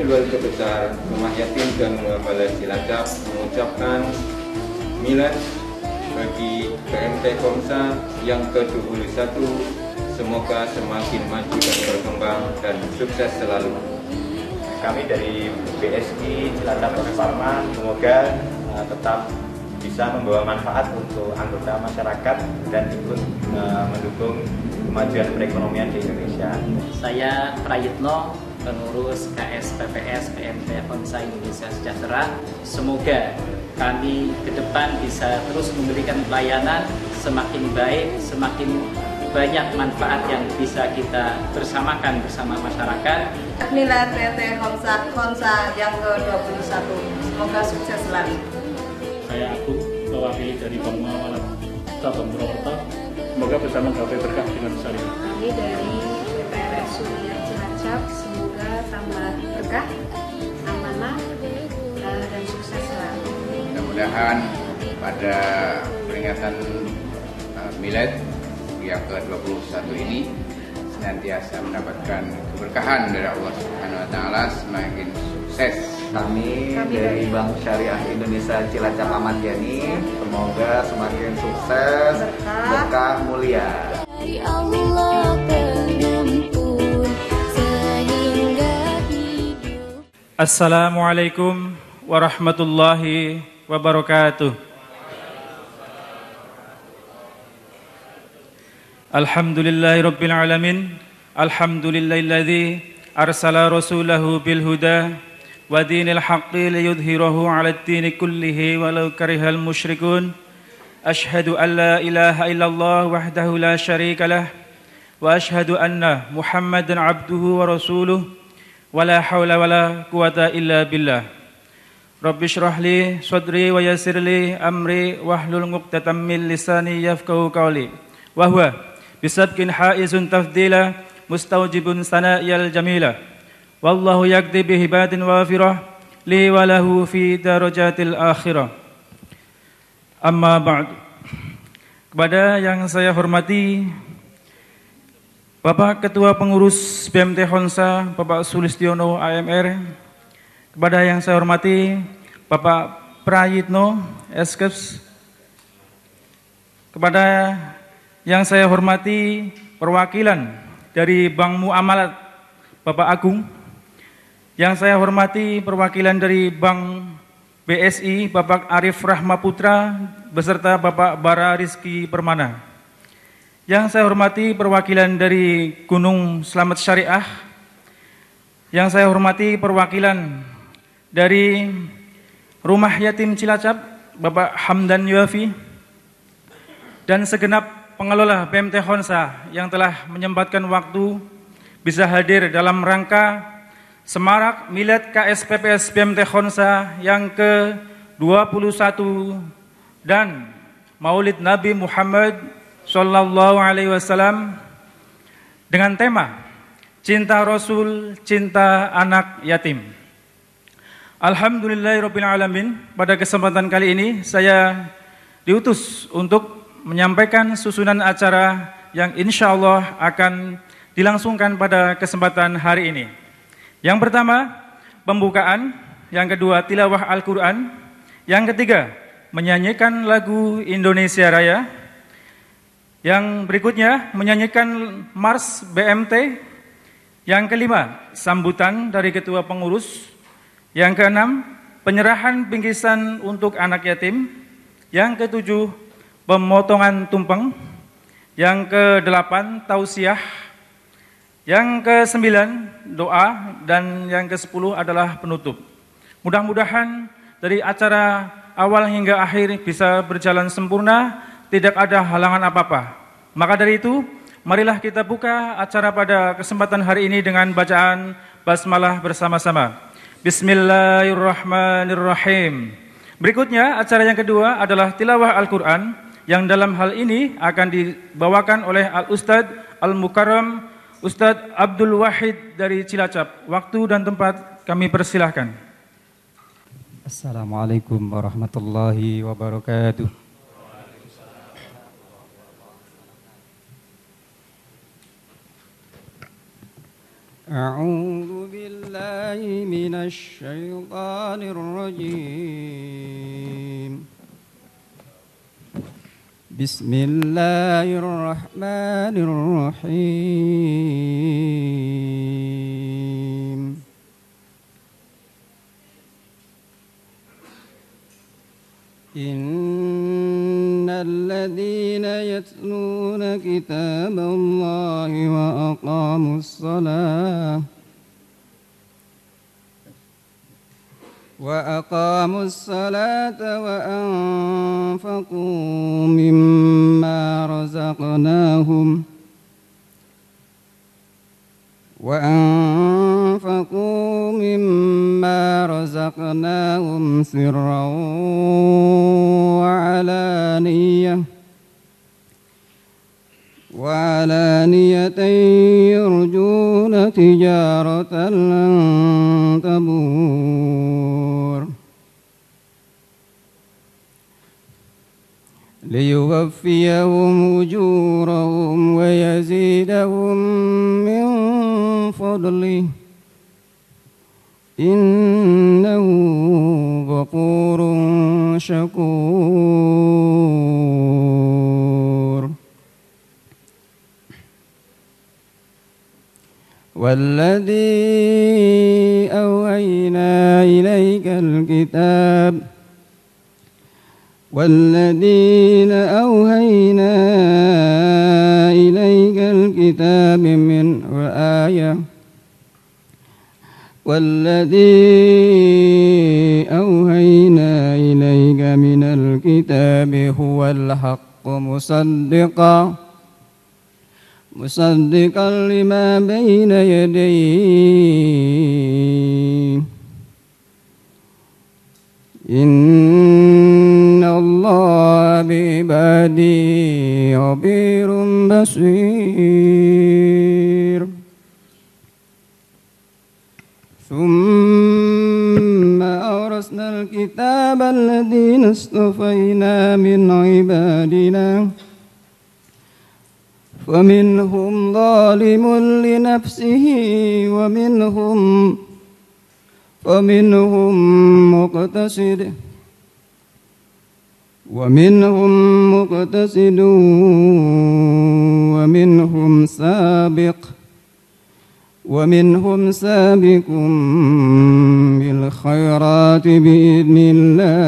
Keluarga Besar Rumah Yatim dan Muamalah Cilacap mengucapkan milad bagi PMT Komsa yang ke-21. Semoga semakin maju dan berkembang dan sukses selalu. Kami dari BSI Cilacap Pharma semoga tetap bisa membawa manfaat untuk anggota masyarakat dan ikut mendukung kemajuan perekonomian di Indonesia. Saya Prayitno, pengurus KSPPS PMT Komsa Indonesia Sejahtera. Semoga kami ke depan bisa terus memberikan pelayanan semakin baik, semakin banyak manfaat yang bisa kita bersamakan bersama masyarakat. Milad PMT Komsa yang ke-21, semoga sukses selalu. Saya Agung, mewakili dari Bank Muamalah Cabang Purwokerto. Semoga bisa menggapai berkah dengan syariah. Kami dari PPRS Suria Cilacap, semoga tambah berkah, amanah, dan sukses selalu. Mudah-mudahan pada peringatan Milad yang ke-21 ini senantiasa mendapatkan keberkahan dari Allah Subhanahu wa taala, semakin sukses. Kami dari Bank Syariah Indonesia Cilacap Ahmad Yani, semoga semakin sukses, berkah mulia. Assalamualaikum warahmatullahi wabarakatuh. Alhamdulillahi Rabbil Alamin. Alhamdulillahilladzi arsala rasulahu bil huda wa dinil haqqi liyudhhirahu 'alad dini kullihi walau karihal musyrikun. Ashhadu an la ilaha illallah wahdahu la syarikalah wa ashhadu anna Muhammadan 'abduhu wa rasuluh wa la haula wa la quwata illa billah. Rabbi shrah li sadri wa yassir li amri wahlul 'uqdatam min lisani yafqahu qawli. Wa huwa bisabqin haizun tafdila mustawjibun sana'iyal jamila. Wallahu yaqdi bihibadin wafirah li walahu fi darajatil akhirah. Amma ba'd. Kepada yang saya hormati Bapak Ketua Pengurus BMT Komsa, Bapak Sulistiono AMR. Kepada yang saya hormati Bapak Prayitno Eskeps. Kepada yang saya hormati perwakilan dari Bank Muamalat Bapak Agung. Yang saya hormati perwakilan dari Bank BSI Bapak Arif Rahmaputra beserta Bapak Bara Rizky Permana. Yang saya hormati perwakilan dari Gunung Slamet Syariah. Yang saya hormati perwakilan dari Rumah Yatim Cilacap Bapak Hamdan Yuafi dan segenap pengelola PMT Komsa yang telah menyempatkan waktu bisa hadir dalam rangka Semarak Milad KSPPS PMT Komsa yang ke-21 dan Maulid Nabi Muhammad Sallallahu Alaihi Wasallam dengan tema Cinta Rasul, Cinta Anak Yatim. Alhamdulillahirabbil alamin. Pada kesempatan kali ini saya diutus untuk menyampaikan susunan acara yang insya Allah akan dilangsungkan pada kesempatan hari ini. Yang pertama, pembukaan. Yang kedua, tilawah Al-Quran. Yang ketiga, menyanyikan lagu Indonesia Raya. Yang berikutnya, menyanyikan Mars BMT. Yang kelima, sambutan dari Ketua Pengurus. Yang keenam, penyerahan bingkisan untuk anak yatim. Yang ketujuh, pemotongan tumpeng. Yang ke-8 tausiah. Yang ke-9 doa dan yang ke-10 adalah penutup. Mudah-mudahan dari acara awal hingga akhir bisa berjalan sempurna, tidak ada halangan apa-apa. Maka dari itu, marilah kita buka acara pada kesempatan hari ini dengan bacaan basmalah bersama-sama. Bismillahirrahmanirrahim. Berikutnya acara yang kedua adalah tilawah Al-Quran yang dalam hal ini akan dibawakan oleh Al-Ustadz Al-Mukarram Ustadz Abdul Wahid dari Cilacap. Waktu dan tempat kami persilahkan. Assalamualaikum warahmatullahi wabarakatuh. أعوذ بالله من الشيطان الرجيم. بسم الله الرحمن الرحيم. إن الذين يتلون كتاب الله وأقاموا الصلاة وأنفقوا مما رزقناهم سرا وعلانية يرجون تجارة لن تبور ليوفيهم أجورهم ويزيدهم من فضله إنه غفور شكور. والذين أوحينا إليك الكتاب من الكتاب هو الحق مصدقا لما بين يديه إن الله بعباده خبير بصير. ثم أورثنا الكتاب الذين اصطفينا من عبادنا فمنهم ظالم لنفسه ومنهم مقتصد ومنهم سابق بالخيرات بإذن الله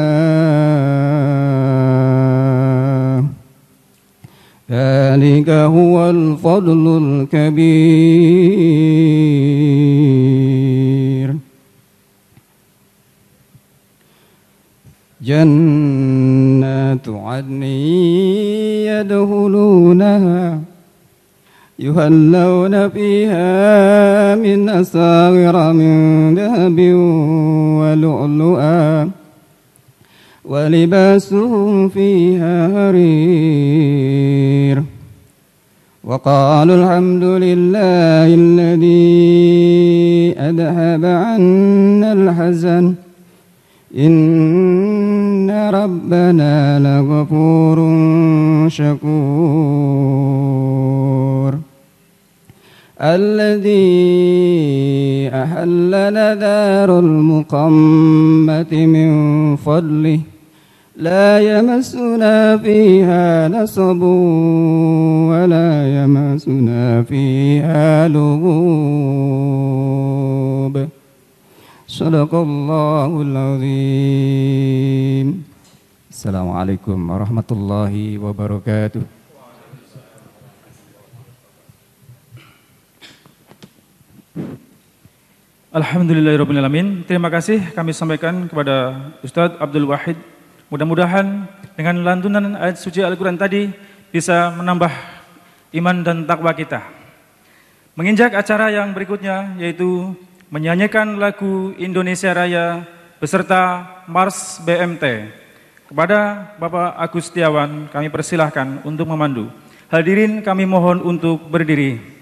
ذلك هو الفضل الكبير. جنات عدن يدخلونها يهلون فيها من أساور من ذهب ولؤلؤا ولباسهم فيها حرير. وقالوا الحمد لله الذي أذهب عنا الحزن إن ربنا لغفور شكور. الذي أحلنا دار المقامة من فضله لا يمسنا فيها نصب ولا يمسنا فيها لغوب. صدق الله العظيم. السلام عليكم ورحمة الله وبركاته. Alhamdulillahirrahmanirrahim. Terima kasih kami sampaikan kepada Ustadz Abdul Wahid. Mudah-mudahan dengan lantunan ayat suci Al-Quran tadi bisa menambah iman dan takwa kita. Menginjak acara yang berikutnya yaitu menyanyikan lagu Indonesia Raya beserta Mars BMT. Kepada Bapak Agus Setiawan kami persilahkan untuk memandu. Hadirin kami mohon untuk berdiri.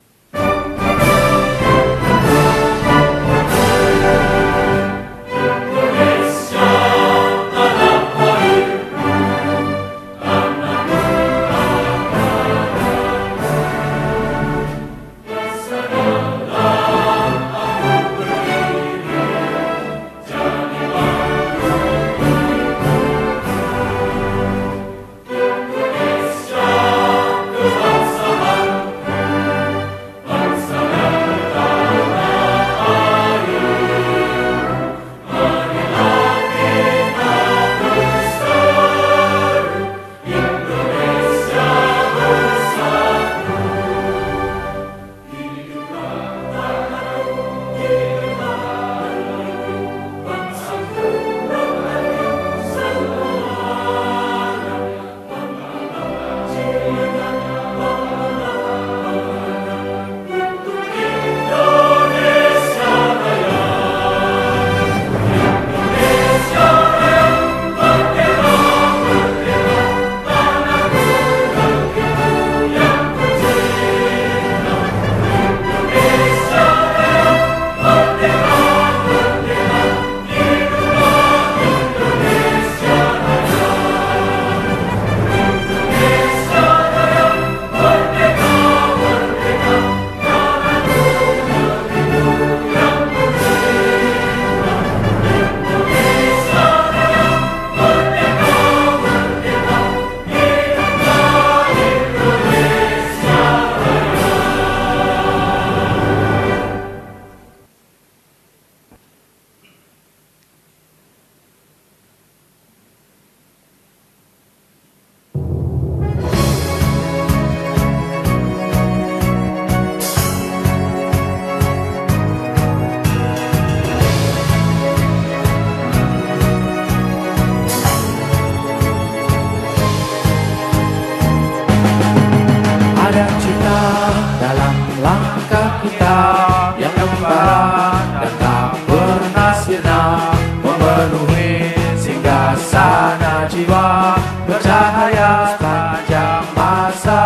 transparan dan tak pernah sirna, memenuhi singgasana jiwa bercahaya sepanjang masa.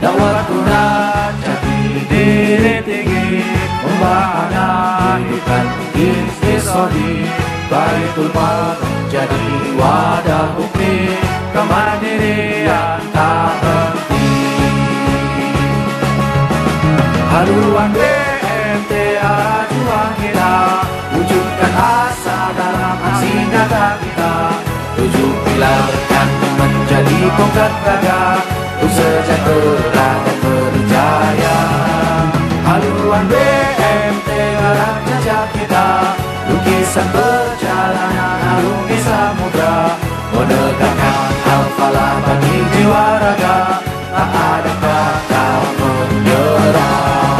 Dakwah guna jati diri tinggi, membahana hidupkan istiqomah. Baitul Mal jadi wadah bukti kemandirian tak henti. Haluan BMT arah juang kita, wujudkan asa dalam aksi nyata kita. 7 pilar yang menjadi konkret gagah untuk sejahtera dan berjaya. Haluan BMT arah jejak kita, lukisan perjalanan arungi samudra, menegakkan al-falah bagi jiwa raga, tak ada kata menyerah.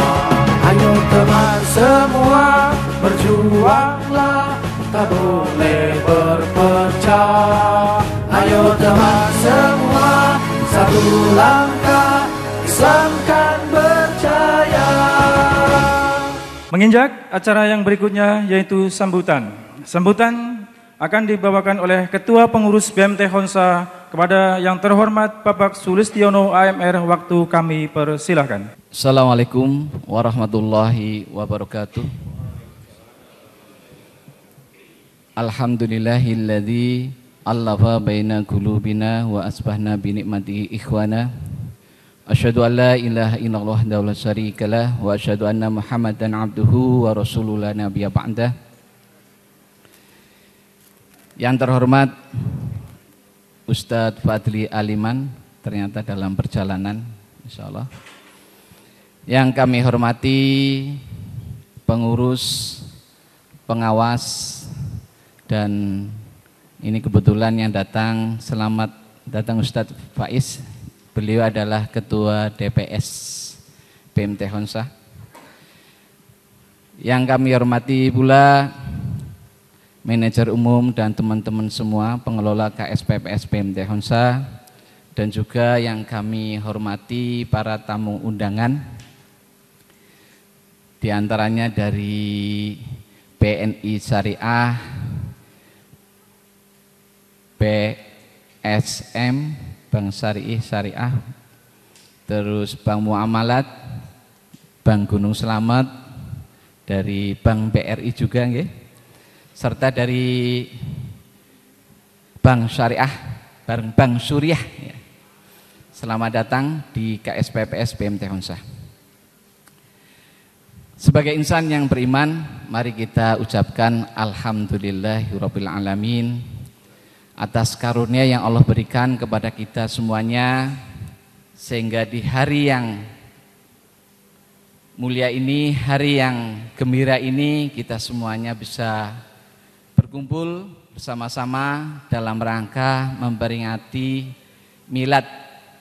Ayo teman semua berjuanglah, tak boleh berpecah. Ayo teman semua satu langkah, Islam kan berjaya. Menginjak acara yang berikutnya yaitu sambutan. Sambutan akan dibawakan oleh Ketua Pengurus BMT Honsa kepada yang terhormat Bapak Sulistiono AMR. Waktu kami persilahkan. Assalamualaikum warahmatullahi wabarakatuh. Alhamdulillahilladzi allafa baina qulubina wa asbahna bi ni'matihi ikhwana. Asyhadu an la ilaha illallah wahdahu la syarikalah wa asyhadu anna Muhammadan abduhu wa rasulullah nabiyya ba'dah. Yang terhormat Ustadz Fadli Aliman ternyata dalam perjalanan insyaallah. Yang kami hormati pengurus, pengawas, dan ini kebetulan yang datang, selamat datang Ustadz Faiz. Beliau adalah Ketua DPS BMT Honsa. Yang kami hormati pula manajer umum dan teman-teman semua pengelola KSPPS BMT Honsa, dan juga yang kami hormati para tamu undangan, di antaranya dari BNI Syariah, BSM Bank Syariah, terus Bank Muamalat, Bank Gunung Selamat, dari Bank BRI juga nggih, serta dari Bank Syariah, Bank Suriah. Selamat datang di KSPPS BMT Honsa. Sebagai insan yang beriman, mari kita ucapkan alhamdulillahirabbil alamin atas karunia yang Allah berikan kepada kita semuanya, sehingga di hari yang mulia ini, hari yang gembira ini, kita semuanya bisa berkumpul bersama-sama dalam rangka memperingati milad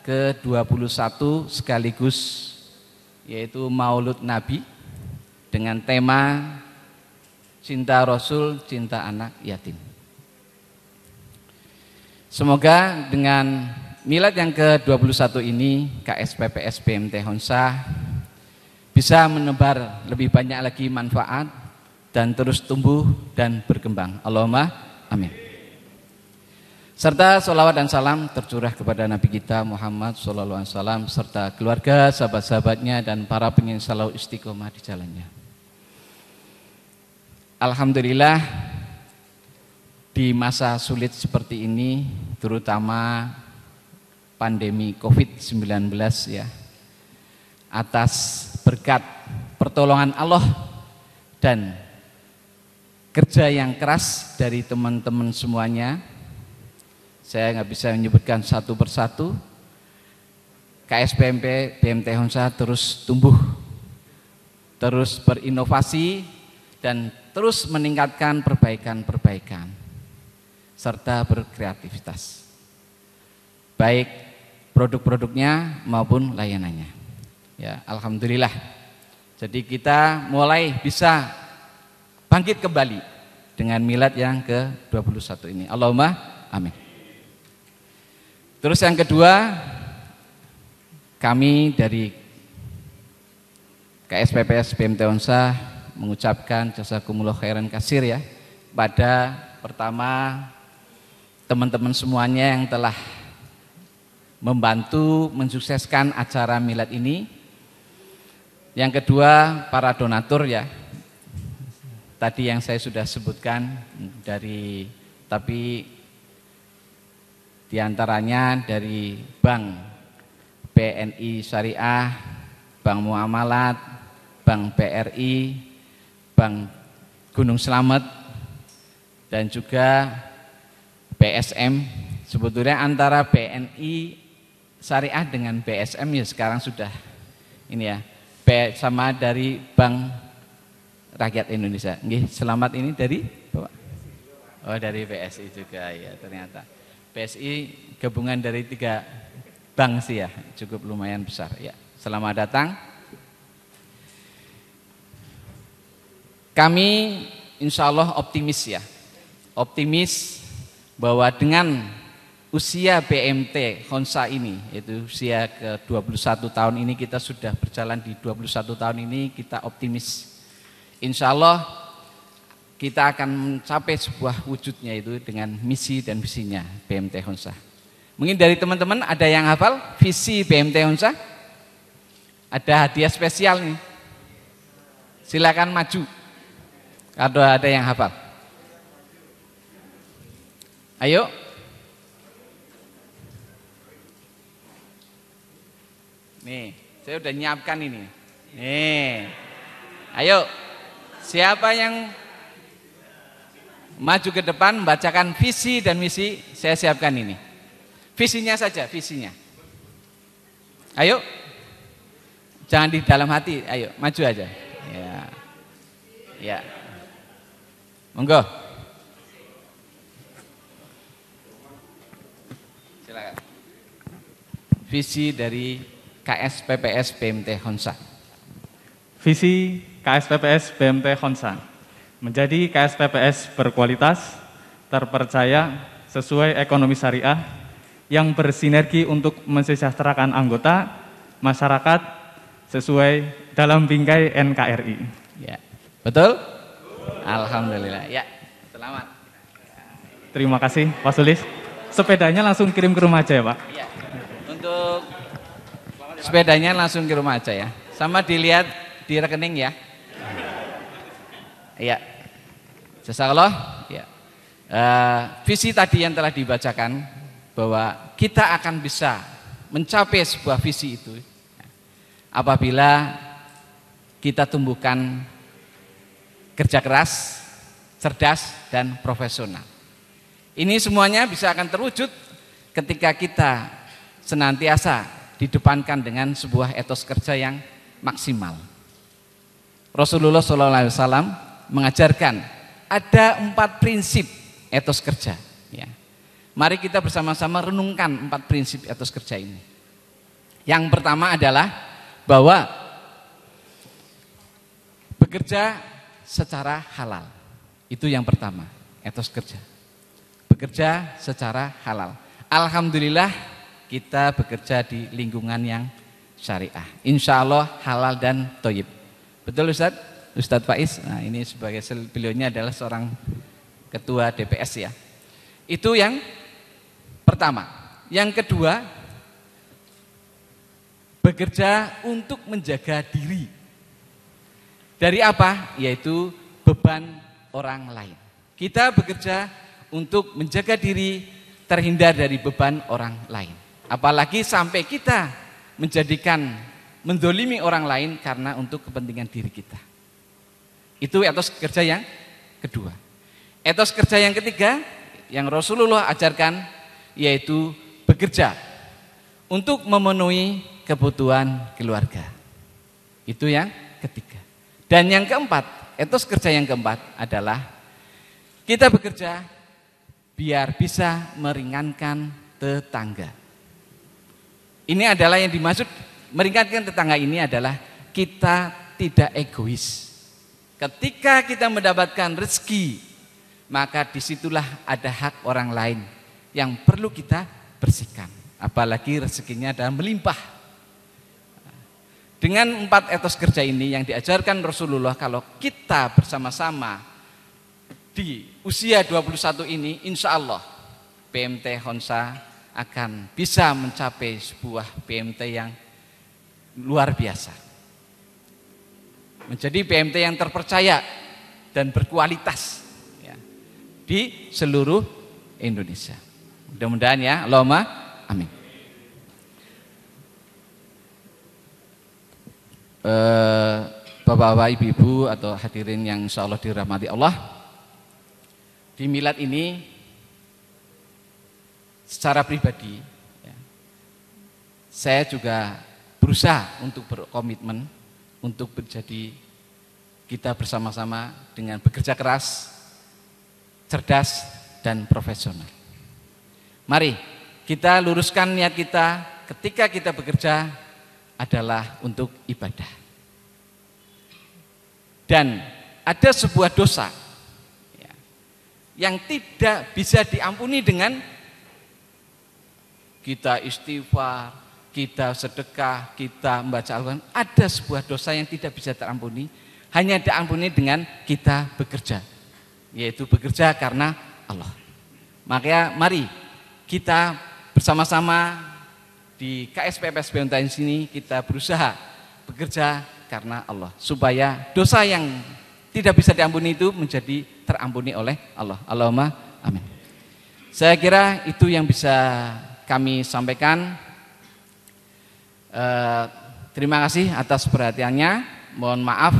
ke-21 sekaligus yaitu Maulud Nabi dengan tema Cinta Rasul, Cinta Anak Yatim. Semoga dengan milad yang ke-21 ini KSPPS BMT Honsa bisa menebar lebih banyak lagi manfaat dan terus tumbuh dan berkembang. Allahumma amin. Serta sholawat dan salam tercurah kepada Nabi kita Muhammad SAW serta keluarga, sahabat-sahabatnya, dan para penginsyaallah istiqomah di jalannya. Alhamdulillah, di masa sulit seperti ini, terutama pandemi COVID-19 ya, atas berkat pertolongan Allah dan kerja yang keras dari teman-teman semuanya, saya nggak bisa menyebutkan satu persatu, KSPMP BMT Honsa terus tumbuh, terus berinovasi, dan terus meningkatkan perbaikan-perbaikan serta berkreativitas, baik produk-produknya maupun layanannya. Ya, alhamdulillah. Jadi kita mulai bisa bangkit kembali dengan milad yang ke-21 ini. Allahumma amin. Terus yang kedua, kami dari KSPPS BMT Unsah mengucapkan jazakumullah khairan katsir ya pada pertama teman-teman semuanya yang telah membantu mensukseskan acara milad ini. Yang kedua, para donatur ya. Tadi yang saya sudah sebutkan tapi diantaranya dari Bank BNI Syariah, Bank Muamalat, Bank BRI, Bank Gunung Slamet, dan juga BSM. Sebetulnya antara BNI Syariah dengan BSM ya sekarang sudah ini ya, sama dari Bank Rakyat Indonesia. Nggih, selamat ini dari Bapak. Oh, dari BSI juga ya ternyata. BSI gabungan dari 3 bank sih ya, cukup lumayan besar ya. Selamat datang. Kami insya Allah optimis ya. Optimis bahwa dengan usia BMT Unsah ini, yaitu usia ke-21 tahun ini, kita sudah berjalan di 21 tahun ini, kita optimis. Insya Allah kita akan mencapai sebuah wujudnya itu dengan misi dan visinya BMT Unsah. Mungkin dari teman-teman ada yang hafal visi BMT Unsah? Ada hadiah spesial nih. Silakan maju. Ada yang hafal? Ayo. Nih, saya udah nyiapkan ini. Nih. Ayo. Siapa yang maju ke depan membacakan visi dan misi, saya siapkan ini. Visinya saja, visinya. Ayo. Jangan di dalam hati, ayo, maju aja. Ya. Ya. Monggo. Silakan. Visi dari KSPPS BMT Unsah. Visi KSPPS BMT Unsah menjadi KSPPS berkualitas, terpercaya, sesuai ekonomi syariah, yang bersinergi untuk mensejahterakan anggota, masyarakat, sesuai dalam bingkai NKRI. Ya, betul? Alhamdulillah. Ya, selamat. Terima kasih Pak Sulis. Sepedanya langsung kirim ke rumah aja ya Pak? Iya. Untuk sepedanya langsung ke rumah aja ya. Sama dilihat di rekening ya. Iya. Jazakallah. Ya. Visi tadi yang telah dibacakan bahwa kita akan bisa mencapai sebuah visi itu apabila kita tumbuhkan kerja keras, cerdas, dan profesional. Ini semuanya bisa akan terwujud ketika kita senantiasa didepankan dengan sebuah etos kerja yang maksimal. Rasulullah SAW mengajarkan ada 4 prinsip etos kerja. Ya. Mari kita bersama-sama renungkan 4 prinsip etos kerja ini. Yang pertama adalah bahwa bekerja secara halal. Itu yang pertama, etos kerja. Bekerja secara halal. Alhamdulillah kita bekerja di lingkungan yang syariah. Insya Allah halal dan thayyib. Betul Ustadz Faiz? Nah ini sebagai beliaunya adalah seorang ketua DPS ya. Itu yang pertama. Yang kedua, bekerja untuk menjaga diri. Dari apa? Yaitu beban orang lain. Kita bekerja untuk menjaga diri terhindar dari beban orang lain. Apalagi sampai kita mendolimi orang lain karena untuk kepentingan diri kita. Itu etos kerja yang kedua. Etos kerja yang ketiga yang Rasulullah ajarkan yaitu bekerja untuk memenuhi kebutuhan keluarga. Itu yang ketiga. Dan yang keempat, etos kerja yang keempat adalah kita bekerja biar bisa meringankan tetangga. Ini adalah yang dimaksud meringankan tetangga ini adalah kita tidak egois. Ketika kita mendapatkan rezeki, maka disitulah ada hak orang lain yang perlu kita bersihkan. Apalagi rezekinya adalah melimpah. Dengan 4 etos kerja ini yang diajarkan Rasulullah, kalau kita bersama-sama di usia 21 ini, insya Allah PMT Honsa akan bisa mencapai sebuah PMT yang luar biasa. Menjadi PMT yang terpercaya dan berkualitas ya, di seluruh Indonesia. Mudah-mudahan ya, Allahumma amin. Bapak-bapak, ibu-ibu atau hadirin yang insya Allah dirahmati Allah, di milad ini secara pribadi ya, saya juga berusaha untuk berkomitmen untuk menjadi kita bersama-sama dengan bekerja keras, cerdas dan profesional. Mari kita luruskan niat kita ketika kita bekerja adalah untuk ibadah. Dan ada sebuah dosa ya, yang tidak bisa diampuni dengan kita istighfar, kita sedekah, kita membaca Al-Quran. Ada sebuah dosa yang tidak bisa terampuni, hanya diampuni dengan kita bekerja, yaitu bekerja karena Allah. Makanya mari kita bersama-sama di KSPPS BMT sini kita berusaha bekerja karena Allah, supaya dosa yang tidak bisa diampuni itu menjadi terampuni oleh Allah. Allahumma amin. Saya kira itu yang bisa kami sampaikan. Terima kasih atas perhatiannya. Mohon maaf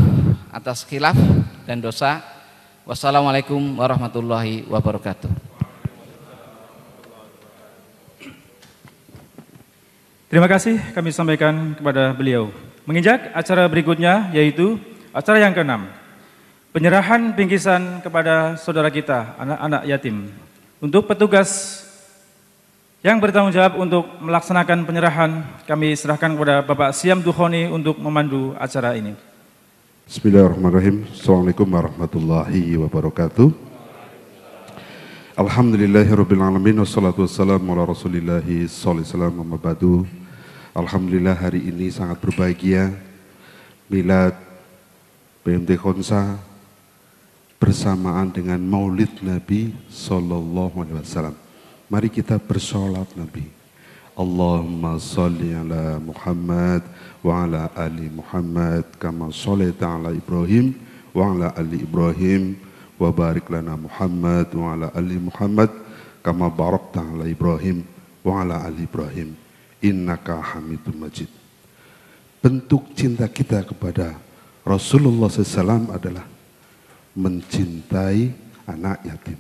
atas khilaf dan dosa. Wassalamualaikum warahmatullahi wabarakatuh. Terima kasih kami sampaikan kepada beliau. Menginjak acara berikutnya, yaitu acara yang ke-6, penyerahan bingkisan kepada saudara kita, anak-anak yatim. Untuk petugas yang bertanggung jawab untuk melaksanakan penyerahan, kami serahkan kepada Bapak Siam Dukhoni untuk memandu acara ini. Bismillahirrahmanirrahim. Assalamualaikum warahmatullahi wabarakatuh. Alhamdulillahirrabbilalamin. Wassalatu wassalamu ala rasulillahi sallallahu alaihi wasallam, amma ba'du. Alhamdulillah hari ini sangat berbahagia, milad BMT Honsa bersamaan dengan maulid Nabi sallallahu alaihi wasallam. Mari kita bersolat Nabi. Allahumma salli ala Muhammad wa ala ali Muhammad kama shallaita ala Ibrahim wa ala ali Ibrahim wa barik lana Muhammad wa ala ali Muhammad kama barakta ala Ibrahim wa ala ali Ibrahim innaka Hamidum Majid. Bentuk cinta kita kepada Rasulullah SAW adalah mencintai anak yatim.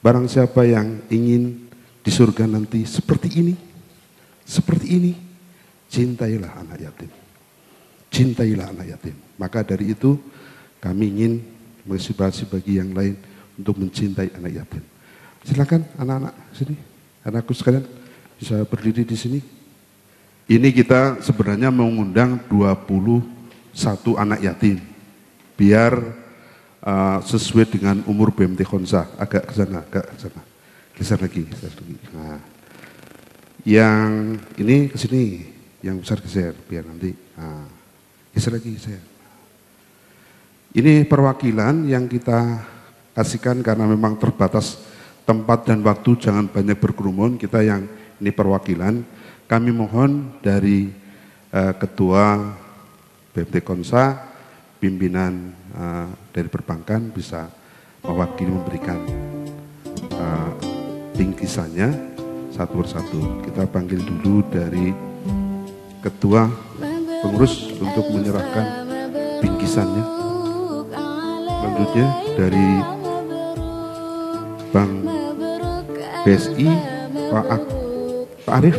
Barang siapa yang ingin di surga nanti seperti ini, cintailah anak yatim. Cintailah anak yatim. Maka dari itu kami ingin menginspirasi bagi yang lain untuk mencintai anak yatim. Silakan anak-anak sini, anakku sekalian bisa berdiri di sini. Ini kita sebenarnya mengundang 21 anak yatim, biar sesuai dengan umur BMT Honsa. Agak ke sana, geser lagi. Nah, yang ini ke sini, yang besar geser, biar nanti. Nah, geser lagi saya. Ini perwakilan yang kita kasihkan karena memang terbatas tempat dan waktu, jangan banyak berkerumun. Kita yang ini perwakilan, kami mohon dari Ketua BMT Honsa, pimpinan dari perbankan bisa mewakili memberikan bingkisannya satu persatu. Kita panggil dulu dari Ketua Pengurus untuk menyerahkan bingkisannya. Selanjutnya dari Bank BSI, Pak Arif,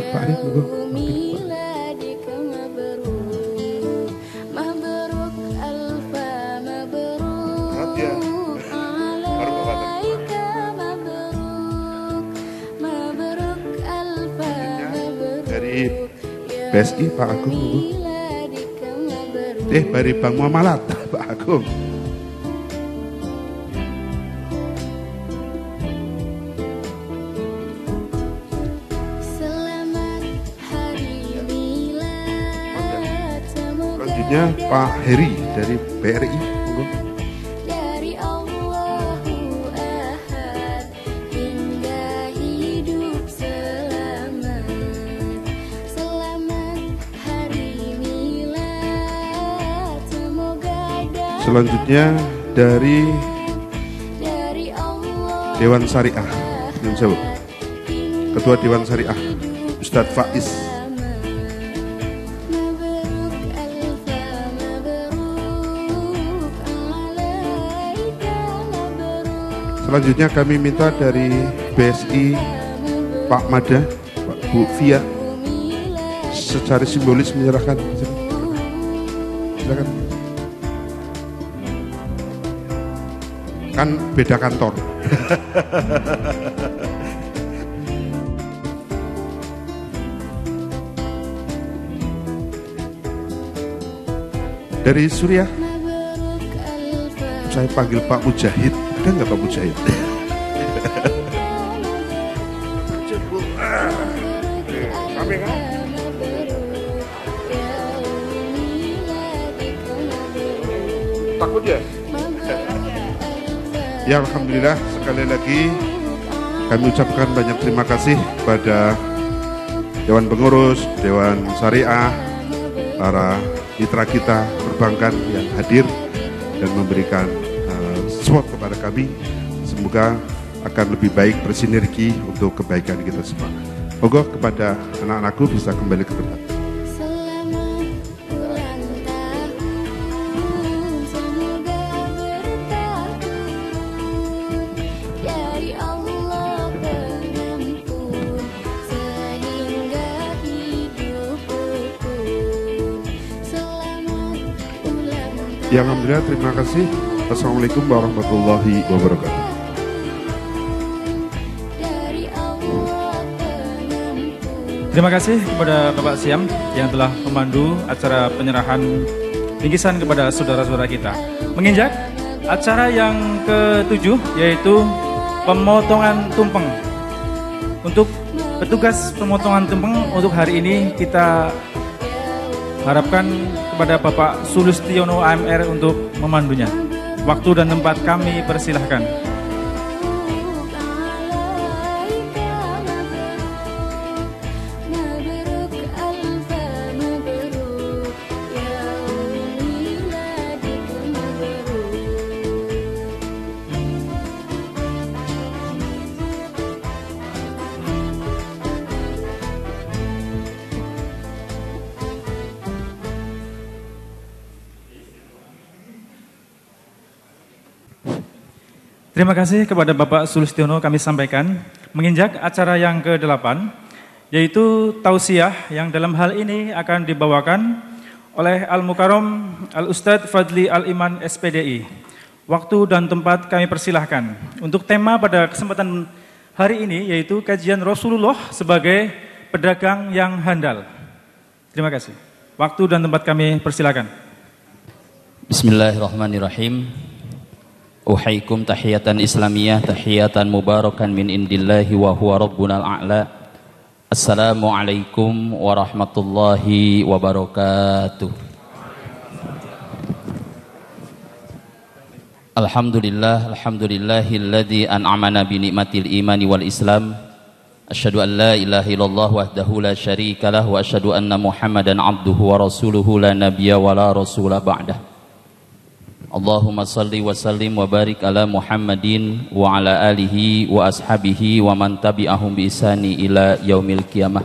dari BSI Pak Agung, dari Bank Muamalat Pak Agung. Selanjutnya Pak Heri dari BRI. Monggo. Selanjutnya dari Dewan Syariah, Ketua Dewan Syariah, Ustadz Faiz. Selanjutnya kami minta dari BSI Pak Mada, Pak Bu Fia, secara simbolis menyerahkan. Silakan. Kan beda kantor. Dari Suriah, saya panggil Pak Mujahid. Ada nggak Pak Mujahid? Takut ya? Ya, alhamdulillah, sekali lagi kami ucapkan banyak terima kasih kepada Dewan Pengurus, Dewan Syariah, para mitra kita perbankan yang hadir dan memberikan support kepada kami. Semoga akan lebih baik bersinergi untuk kebaikan kita semua. Moga kepada anak-anakku bisa kembali ke tempat. Ya, alhamdulillah, terima kasih. Assalamualaikum warahmatullahi wabarakatuh. Terima kasih kepada Bapak Siam yang telah memandu acara penyerahan bingkisan kepada saudara-saudara kita. Menginjak acara yang ke-7 yaitu pemotongan tumpeng. Untuk petugas pemotongan tumpeng untuk hari ini kita harapkan kepada Bapak Sulistiono AMR untuk memandunya. Waktu dan tempat kami persilahkan. Terima kasih kepada Bapak Sulistiono kami sampaikan. Menginjak acara yang ke-8 yaitu tausiah yang dalam hal ini akan dibawakan oleh Al-Mukarram Al-Ustadz Fadli Al-Iman SPDI. Waktu dan tempat kami persilahkan. Untuk tema pada kesempatan hari ini yaitu kajian Rasulullah sebagai pedagang yang handal. Terima kasih. Waktu dan tempat kami persilahkan. Bismillahirrahmanirrahim. Uhaikum tahiyatan islamiyah, tahiyatan mubarakan min indillahi wa huwa rabbunal a'la. Assalamualaikum warahmatullahi wabarakatuh. Alhamdulillahilladzi an'amana bi ni'matil imani wal islam. Asyhadu an la ilaha illallah wahdahu la syarikalah wa asyhadu anna Muhammadan abduhu wa rasuluhu la nabiyya wa la rasula ba'dah. Allahumma salli wa sallim wa barik ala Muhammadin wa ala alihi wa ashabihi wa man tabi'ahum bi ihsani ila yaumil qiyamah.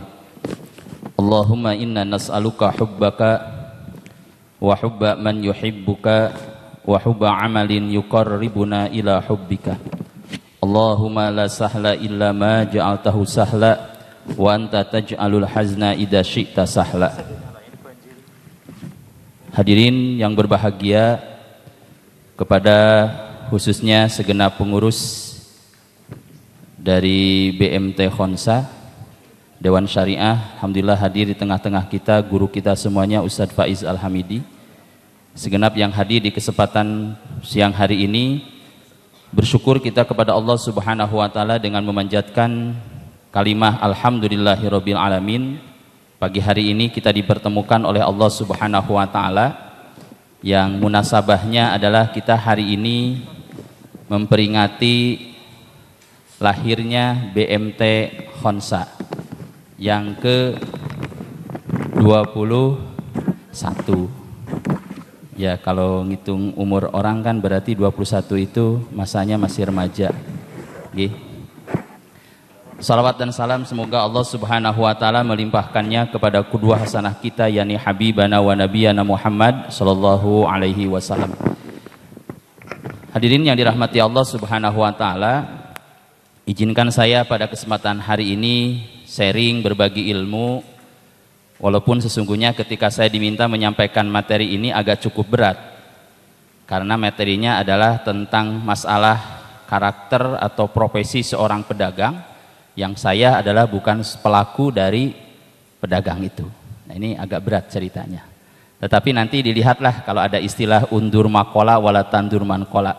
Allahumma inna nas'aluka hubbaka wa hubba man yuhibbuka wa hubba amalin yuqarribuna ila hubbika. Allahumma la sahla illa ma ja'altahu sahla wa anta taj'alul hazna idza syi'ta sahla. Hadirin yang berbahagia, kepada khususnya segenap pengurus dari BMT Khonsa, Dewan Syariah, alhamdulillah hadir di tengah-tengah kita, guru kita semuanya Ustadz Faiz Al-Hamidi. Segenap yang hadir di kesempatan siang hari ini, bersyukur kita kepada Allah Subhanahu wa taala dengan memanjatkan kalimah alhamdulillahirabbil alamin. Pagi hari ini kita dipertemukan oleh Allah Subhanahu wa taala yang munasabahnya adalah kita hari ini memperingati lahirnya BMT Khonsa yang ke-21. Ya, kalau ngitung umur orang kan berarti 21 itu masanya masih remaja. Nggih. Salawat dan salam semoga Allah Subhanahu wa taala melimpahkannya kepada qudwah hasanah kita yakni habibana wa nabiyana Muhammad sallallahu alaihi wasallam. Hadirin yang dirahmati Allah Subhanahu wa taala, izinkan saya pada kesempatan hari ini sharing berbagi ilmu. Walaupun sesungguhnya ketika saya diminta menyampaikan materi ini agak cukup berat, karena materinya adalah tentang masalah karakter atau profesi seorang pedagang, yang saya adalah bukan pelaku dari pedagang itu. Nah, ini agak berat ceritanya. Tetapi nanti dilihatlah kalau ada istilah undur makola wala tandur mankola.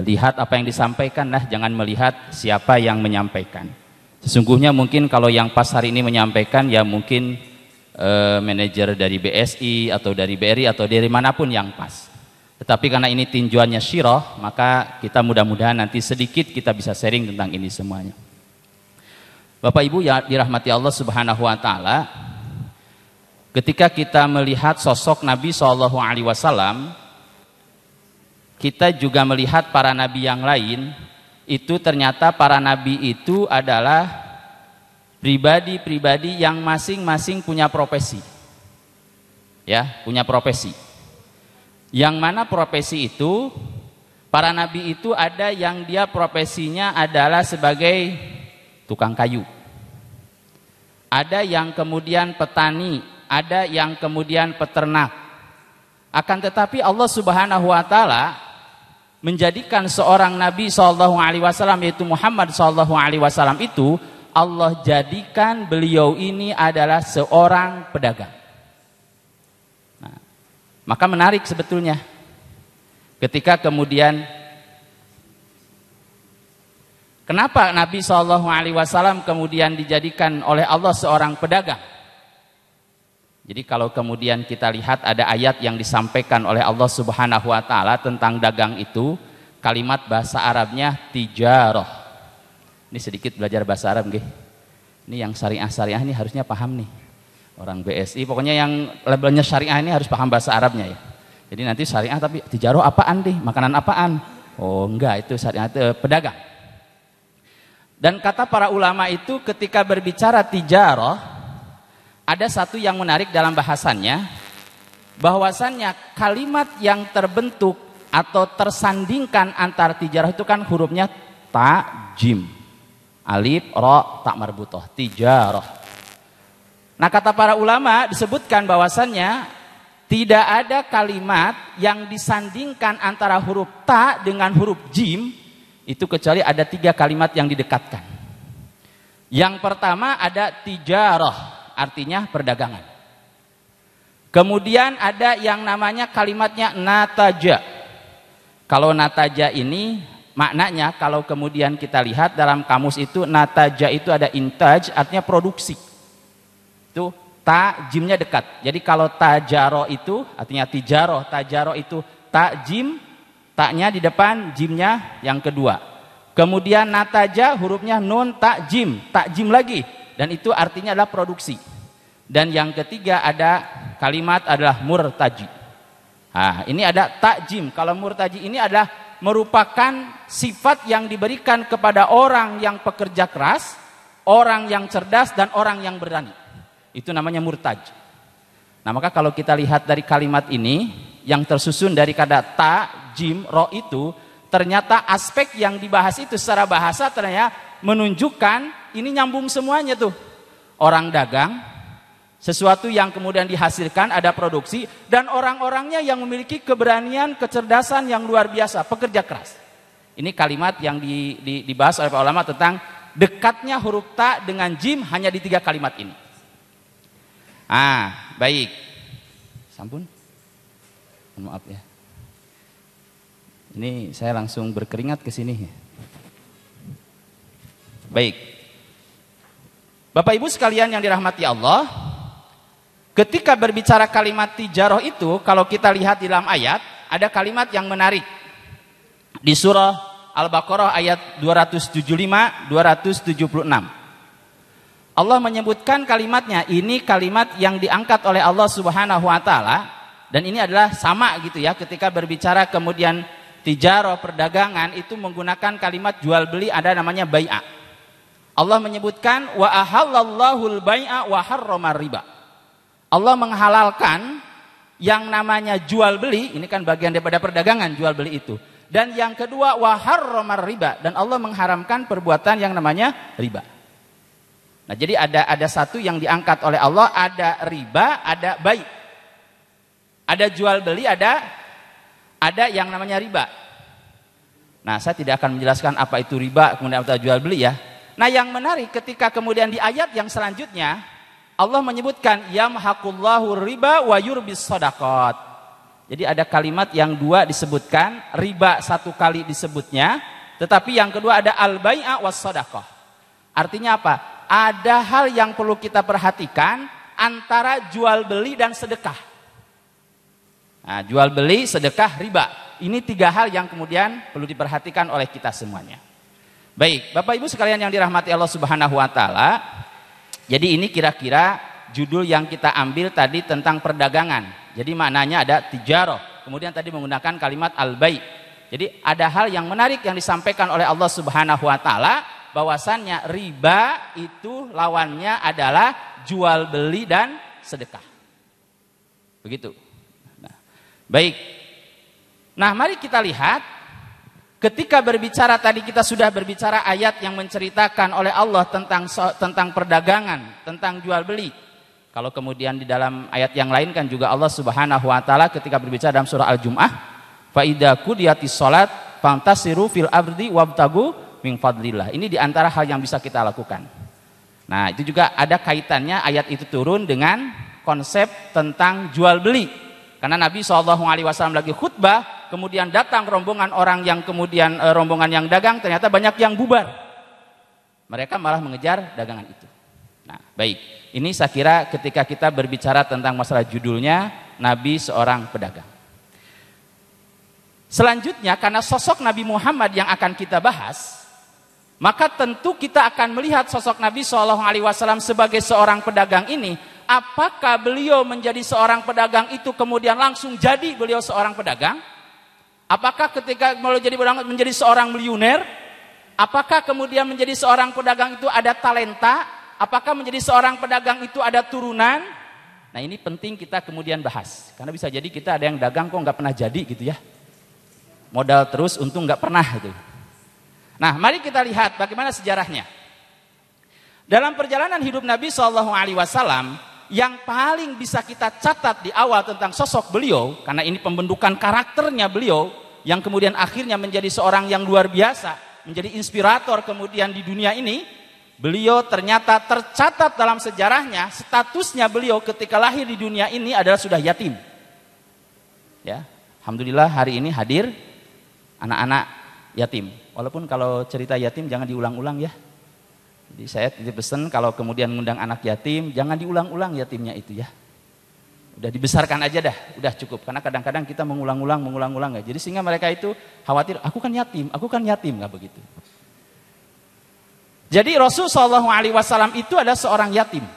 Lihat apa yang disampaikan lah, jangan melihat siapa yang menyampaikan. Sesungguhnya mungkin kalau yang pas hari ini menyampaikan ya mungkin manajer dari BSI atau dari BRI atau dari manapun yang pas. Tetapi karena ini tinjauannya syirah, maka kita mudah-mudahan nanti sedikit kita bisa sharing tentang ini semuanya. Bapak Ibu ya dirahmati Allah Subhanahu wa taala, ketika kita melihat sosok Nabi SAW, kita juga melihat para nabi yang lain. Itu ternyata para nabi itu adalah pribadi-pribadi yang masing-masing punya profesi. Ya, punya profesi. Yang mana profesi itu, para nabi itu ada yang dia profesinya adalah sebagai tukang kayu. Ada yang kemudian petani, ada yang kemudian peternak. Akan tetapi Allah Subhanahu wa taala menjadikan seorang Nabi SAW yaitu Muhammad SAW itu, Allah jadikan beliau ini adalah seorang pedagang. Nah, maka menarik sebetulnya ketika kemudian kenapa Nabi SAW kemudian dijadikan oleh Allah seorang pedagang. Jadi kalau kemudian kita lihat ada ayat yang disampaikan oleh Allah Subhanahu wa taala tentang dagang itu, kalimat bahasa Arabnya tijarah. Ini sedikit belajar bahasa Arab nggih. Ini yang syariah ini harusnya paham nih. Orang BSI pokoknya yang labelnya syariah ini harus paham bahasa Arabnya ya. Jadi nanti syariah tapi tijarah apaan deh? Makanan apaan? Oh enggak, itu syariah itu pedagang. Dan kata para ulama itu ketika berbicara tijarah, ada satu yang menarik dalam bahasannya, bahwasannya kalimat yang terbentuk atau tersandingkan antara tijarah itu kan hurufnya ta, jim, alif, ro, tak marbutoh, tijarah. Nah kata para ulama disebutkan bahwasannya tidak ada kalimat yang disandingkan antara huruf ta dengan huruf jim itu kecuali ada 3 kalimat yang didekatkan. Yang pertama ada tijarah, artinya perdagangan. Kemudian ada yang namanya kalimatnya nataja. Kalau nataja ini maknanya kalau kemudian kita lihat dalam kamus itu, nataja itu ada intaj, artinya produksi. Itu ta jimnya dekat. Jadi kalau tajaro itu artinya tijaro, tajaro itu ta jim, taknya di depan, jimnya yang kedua. Kemudian nataja hurufnya nun tak jim lagi, dan itu artinya adalah produksi. Dan yang ketiga ada kalimat adalah murtaji. Nah, ini ada takjim. Kalau murtaji ini adalah merupakan sifat yang diberikan kepada orang yang pekerja keras, orang yang cerdas, dan orang yang berani. Itu namanya murtaj. Nah maka kalau kita lihat dari kalimat ini yang tersusun dari kata ta, jim, ro itu, ternyata aspek yang dibahas itu secara bahasa ternyata menunjukkan ini nyambung semuanya tuh. Orang dagang, sesuatu yang kemudian dihasilkan, ada produksi, dan orang-orangnya yang memiliki keberanian, kecerdasan yang luar biasa, pekerja keras. Ini kalimat yang dibahas oleh para ulama tentang dekatnya huruf ta dengan jim hanya di 3 kalimat ini. Baik. Sampun. Maaf ya. Ini saya langsung berkeringat ke sini. Baik. Bapak Ibu sekalian yang dirahmati Allah, ketika berbicara kalimat tijarah itu, kalau kita lihat di dalam ayat, ada kalimat yang menarik. Di surah Al-Baqarah ayat 275-276. Allah menyebutkan kalimatnya, ini kalimat yang diangkat oleh Allah Subhanahu wa taala, dan ini adalah sama gitu ya, ketika berbicara kemudian tijarah, perdagangan itu menggunakan kalimat jual beli, ada namanya bai'ah. Allah menyebutkan wa ahallallahul bai'a wa harramar riba. Allah menghalalkan yang namanya jual beli, ini kan bagian daripada perdagangan jual beli itu. Dan yang kedua wa harramar riba, dan Allah mengharamkan perbuatan yang namanya riba. Nah, jadi ada satu yang diangkat oleh Allah, ada riba, ada bai. Ada jual beli, ada yang namanya riba. Nah, saya tidak akan menjelaskan apa itu riba, kemudian apa itu jual beli ya. Nah, yang menarik ketika kemudian di ayat yang selanjutnya Allah menyebutkan yamhaqullahu riba wa yurbis shadaqat. Jadi ada kalimat yang dua disebutkan, riba satu kali disebutnya, tetapi yang kedua ada al-bai'a was shadaqah. Artinya apa? Ada hal yang perlu kita perhatikan antara jual beli dan sedekah. Nah, jual beli, sedekah, riba. Ini tiga hal yang kemudian perlu diperhatikan oleh kita semuanya. Baik, Bapak Ibu sekalian yang dirahmati Allah Subhanahu wa taala. Jadi ini kira-kira judul yang kita ambil tadi tentang perdagangan. Jadi maknanya ada tijarah. Kemudian tadi menggunakan kalimat al-bai'. Jadi ada hal yang menarik yang disampaikan oleh Allah Subhanahu wa taala, bahwasannya riba itu lawannya adalah jual beli dan sedekah. Begitu. Nah, baik. Nah, mari kita lihat ketika berbicara tadi kita sudah berbicara ayat yang menceritakan oleh Allah tentang perdagangan, tentang jual beli. Kalau kemudian di dalam ayat yang lain kan juga Allah Subhanahu wa taala ketika berbicara dalam surah Al-Jumu'ah, fa idza qudiyatis shalat fantasiru fil ardi wabtagu min fadlillah. Ini diantara hal yang bisa kita lakukan. Nah, itu juga ada kaitannya ayat itu turun dengan konsep tentang jual beli. Karena Nabi SAW lagi khutbah, kemudian datang rombongan orang yang kemudian rombongan yang dagang, ternyata banyak yang bubar. Mereka malah mengejar dagangan itu. Nah, baik. Ini saya kira ketika kita berbicara tentang masalah judulnya, Nabi seorang pedagang. Selanjutnya, karena sosok Nabi Muhammad yang akan kita bahas, maka tentu kita akan melihat sosok Nabi SAW sebagai seorang pedagang ini. Apakah beliau menjadi seorang pedagang itu kemudian langsung jadi beliau seorang pedagang? Apakah ketika beliau menjadi seorang miliuner? Apakah kemudian menjadi seorang pedagang itu ada talenta? Apakah menjadi seorang pedagang itu ada turunan? Nah, ini penting kita kemudian bahas. Karena bisa jadi kita ada yang dagang kok nggak pernah jadi gitu ya. Modal terus untung nggak pernah gitu. Nah, mari kita lihat bagaimana sejarahnya. Dalam perjalanan hidup Nabi SAW, yang paling bisa kita catat di awal tentang sosok beliau, karena ini pembentukan karakternya beliau, yang kemudian akhirnya menjadi seorang yang luar biasa, menjadi inspirator kemudian di dunia ini, beliau ternyata tercatat dalam sejarahnya, statusnya beliau ketika lahir di dunia ini adalah sudah yatim. Ya, alhamdulillah hari ini hadir anak-anak yatim. Walaupun kalau cerita yatim jangan diulang-ulang ya. Jadi saya titip pesan kalau kemudian mengundang anak yatim, jangan diulang-ulang yatimnya itu ya. Udah dibesarkan aja dah, udah cukup. Karena kadang-kadang kita mengulang-ulang ya. Jadi sehingga mereka itu khawatir, aku kan yatim, nggak begitu. Jadi Rasul SAW itu adalah seorang yatim.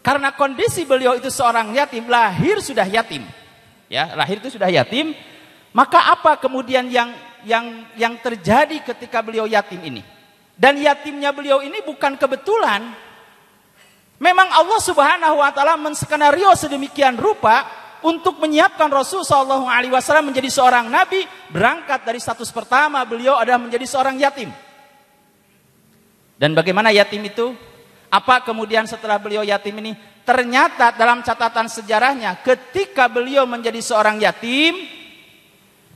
Karena kondisi beliau itu seorang yatim, lahir sudah yatim. Ya, lahir itu sudah yatim. Maka apa kemudian yang terjadi ketika beliau yatim ini? Dan yatimnya beliau ini bukan kebetulan. Memang Allah Subhanahu wa taala menskenario sedemikian rupa untuk menyiapkan Rasul SAW menjadi seorang nabi, berangkat dari status pertama beliau adalah menjadi seorang yatim. Dan bagaimana yatim itu? Apa kemudian setelah beliau yatim ini? Ternyata dalam catatan sejarahnya ketika beliau menjadi seorang yatim,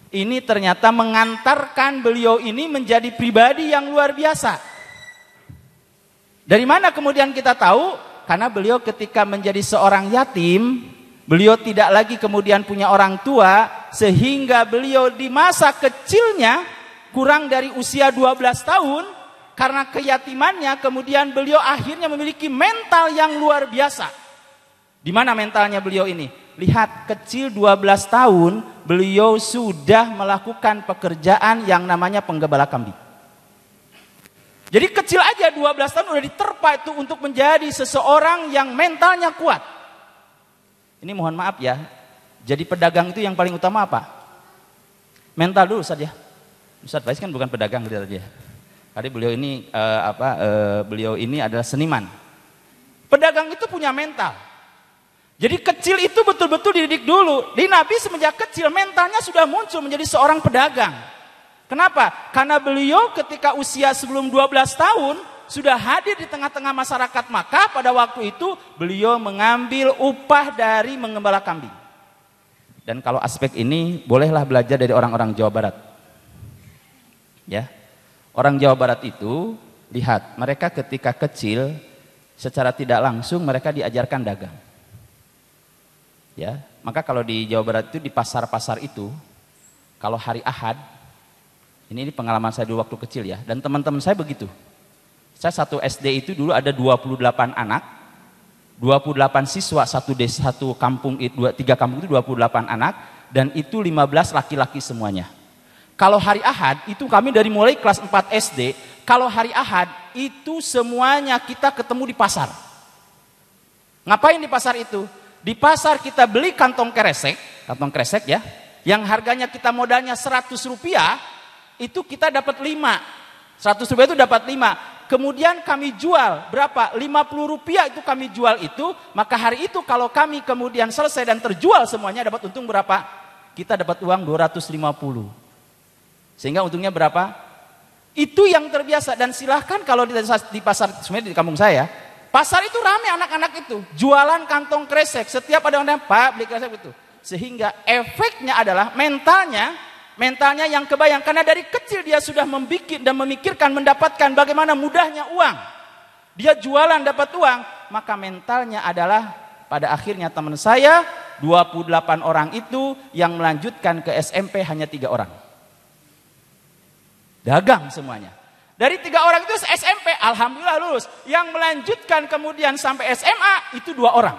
ini ternyata mengantarkan beliau ini menjadi pribadi yang luar biasa. Dari mana kemudian kita tahu? Karena beliau ketika menjadi seorang yatim, beliau tidak lagi kemudian punya orang tua, sehingga beliau di masa kecilnya kurang dari usia 12 tahun, karena keyatimannya kemudian beliau akhirnya memiliki mental yang luar biasa. Di mana mentalnya beliau ini? Lihat, kecil 12 tahun beliau sudah melakukan pekerjaan yang namanya penggembala kambing. Jadi kecil aja 12 tahun udah diterpa itu untuk menjadi seseorang yang mentalnya kuat. Ini mohon maaf ya, jadi pedagang itu yang paling utama apa? Mental dulu saja. Ustaz Faiz kan bukan pedagang gitu tadi ya. Tadi beliau ini beliau ini adalah seniman. Pedagang itu punya mental. Jadi kecil itu betul-betul dididik dulu. Di Nabi semenjak kecil mentalnya sudah muncul menjadi seorang pedagang. Kenapa? Karena beliau ketika usia sebelum 12 tahun sudah hadir di tengah-tengah masyarakat Makkah. Pada waktu itu beliau mengambil upah dari menggembala kambing. Dan kalau aspek ini bolehlah belajar dari orang-orang Jawa Barat. Ya. Orang Jawa Barat itu, lihat, mereka ketika kecil secara tidak langsung mereka diajarkan dagang. Ya, maka kalau di Jawa Barat itu di pasar-pasar itu, kalau hari Ahad, ini pengalaman saya dulu waktu kecil ya, dan teman-teman saya begitu. Saya satu SD itu dulu ada 28 anak, 28 siswa satu kampung itu, 3 kampung itu 28 anak, dan itu 15 laki-laki semuanya. Kalau hari Ahad itu kami dari mulai kelas 4 SD, kalau hari Ahad itu semuanya kita ketemu di pasar. Ngapain di pasar itu? Di pasar kita beli kantong kresek ya, yang harganya kita modalnya 100 rupiah, itu kita dapat 5. 100 rupiah itu dapat 5. Kemudian kami jual, berapa? 50 rupiah itu kami jual itu, maka hari itu kalau kami kemudian selesai dan terjual semuanya dapat untung berapa? Kita dapat uang 250. Sehingga untungnya berapa? Itu yang terbiasa. Dan silahkan kalau di pasar, sebenarnya di kampung saya, pasar itu ramai anak-anak itu. Jualan kantong kresek. Setiap ada orang, Pak beli kresek itu. Sehingga efeknya adalah mentalnya yang kebayang. Karena dari kecil dia sudah memikirkan, mendapatkan bagaimana mudahnya uang. Dia jualan dapat uang. Maka mentalnya adalah pada akhirnya teman saya, 28 orang itu yang melanjutkan ke SMP hanya 3 orang. Dagang semuanya. Dari 3 orang itu SMP, alhamdulillah lulus. Yang melanjutkan kemudian sampai SMA itu 2 orang.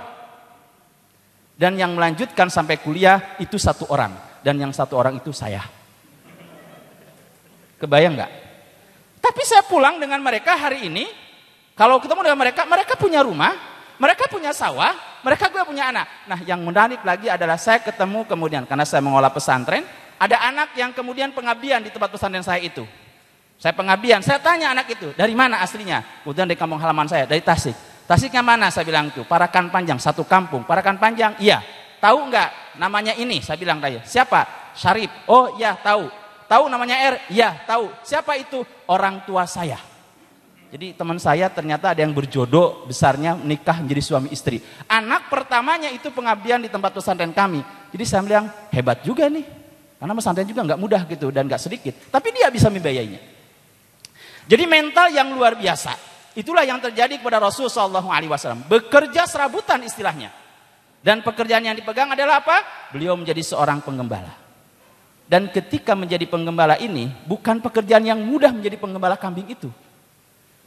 Dan yang melanjutkan sampai kuliah itu 1 orang. Dan yang 1 orang itu saya. Kebayang nggak? Tapi saya pulang dengan mereka hari ini. Kalau ketemu dengan mereka, mereka punya rumah, mereka punya sawah, mereka juga punya anak. Nah, yang menarik lagi adalah saya ketemu kemudian, karena saya mengolah pesantren, ada anak yang kemudian pengabdian di tempat pesantren saya itu. Saya pengabdian, saya tanya anak itu, dari mana aslinya? Kemudian dari kampung halaman saya, dari Tasik. Tasiknya mana? Saya bilang itu, Parakan Panjang, satu kampung. Parakan Panjang, iya. Tahu enggak namanya ini? Saya bilang tanya. Siapa? Syarif. Oh iya, tahu. Tahu namanya R? Iya, tahu. Siapa itu? Orang tua saya. Jadi teman saya ternyata ada yang berjodoh besarnya nikah menjadi suami istri. Anak pertamanya itu pengabdian di tempat pesantren kami. Jadi saya bilang, hebat juga nih. Karena pesantren juga nggak mudah gitu dan nggak sedikit. Tapi dia bisa membiayainya. Jadi mental yang luar biasa. Itulah yang terjadi kepada Rasulullah SAW. Bekerja serabutan istilahnya. Dan pekerjaan yang dipegang adalah apa? Beliau menjadi seorang penggembala. Dan ketika menjadi penggembala ini, bukan pekerjaan yang mudah menjadi penggembala kambing itu.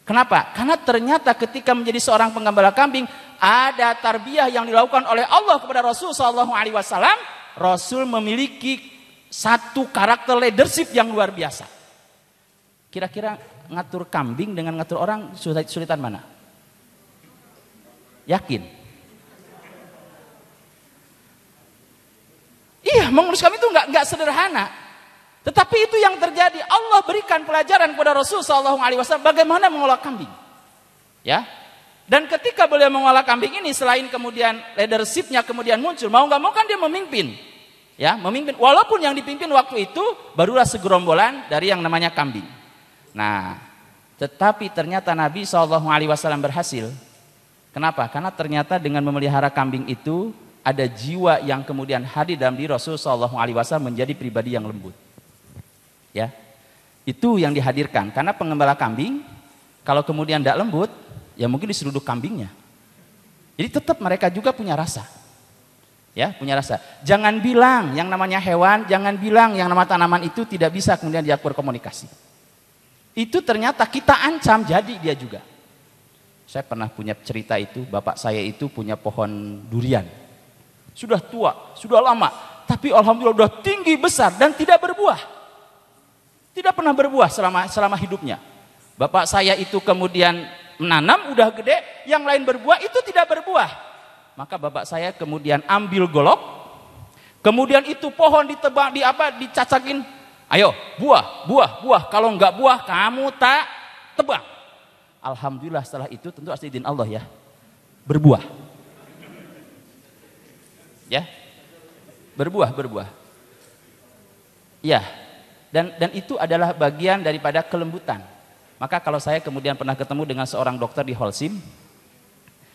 Kenapa? Karena ternyata ketika menjadi seorang penggembala kambing, ada tarbiyah yang dilakukan oleh Allah kepada Rasulullah SAW. Rasul memiliki satu karakter leadership yang luar biasa. Kira-kira ngatur kambing dengan ngatur orang sulitan mana? Yakin? Iya, mengurus kambing itu nggak sederhana. Tetapi itu yang terjadi. Allah berikan pelajaran kepada Rasulullah SAW bagaimana mengolah kambing. Ya. Dan ketika beliau mengolah kambing ini, selain kemudian leadershipnya kemudian muncul, mau nggak mau kan dia memimpin. Ya, memimpin. Walaupun yang dipimpin waktu itu barulah segerombolan dari yang namanya kambing. Nah, tetapi ternyata Nabi SAW berhasil. Kenapa? Karena ternyata dengan memelihara kambing itu ada jiwa yang kemudian hadir dalam diri Rasulullah SAW menjadi pribadi yang lembut. Ya, itu yang dihadirkan. Karena pengembala kambing kalau kemudian tidak lembut, ya mungkin diseruduk kambingnya. Jadi tetap mereka juga punya rasa. Ya, punya rasa. Jangan bilang yang namanya hewan, jangan bilang yang nama tanaman itu tidak bisa kemudian dia berkomunikasi. Itu ternyata kita ancam jadi dia juga. Saya pernah punya cerita itu, bapak saya itu punya pohon durian. Sudah tua, sudah lama, tapi alhamdulillah sudah tinggi besar dan tidak berbuah. Tidak pernah berbuah selama hidupnya. Bapak saya itu kemudian menanam, udah gede, yang lain berbuah, itu tidak berbuah. Maka bapak saya kemudian ambil golok, kemudian itu pohon ditebang, dicacakin, ayo buah, kalau enggak buah kamu tak tebang. Alhamdulillah setelah itu tentu asli izin Allah ya, berbuah. Ya, berbuah. Ya, dan itu adalah bagian daripada kelembutan. Maka kalau saya kemudian pernah ketemu dengan seorang dokter di Holcim,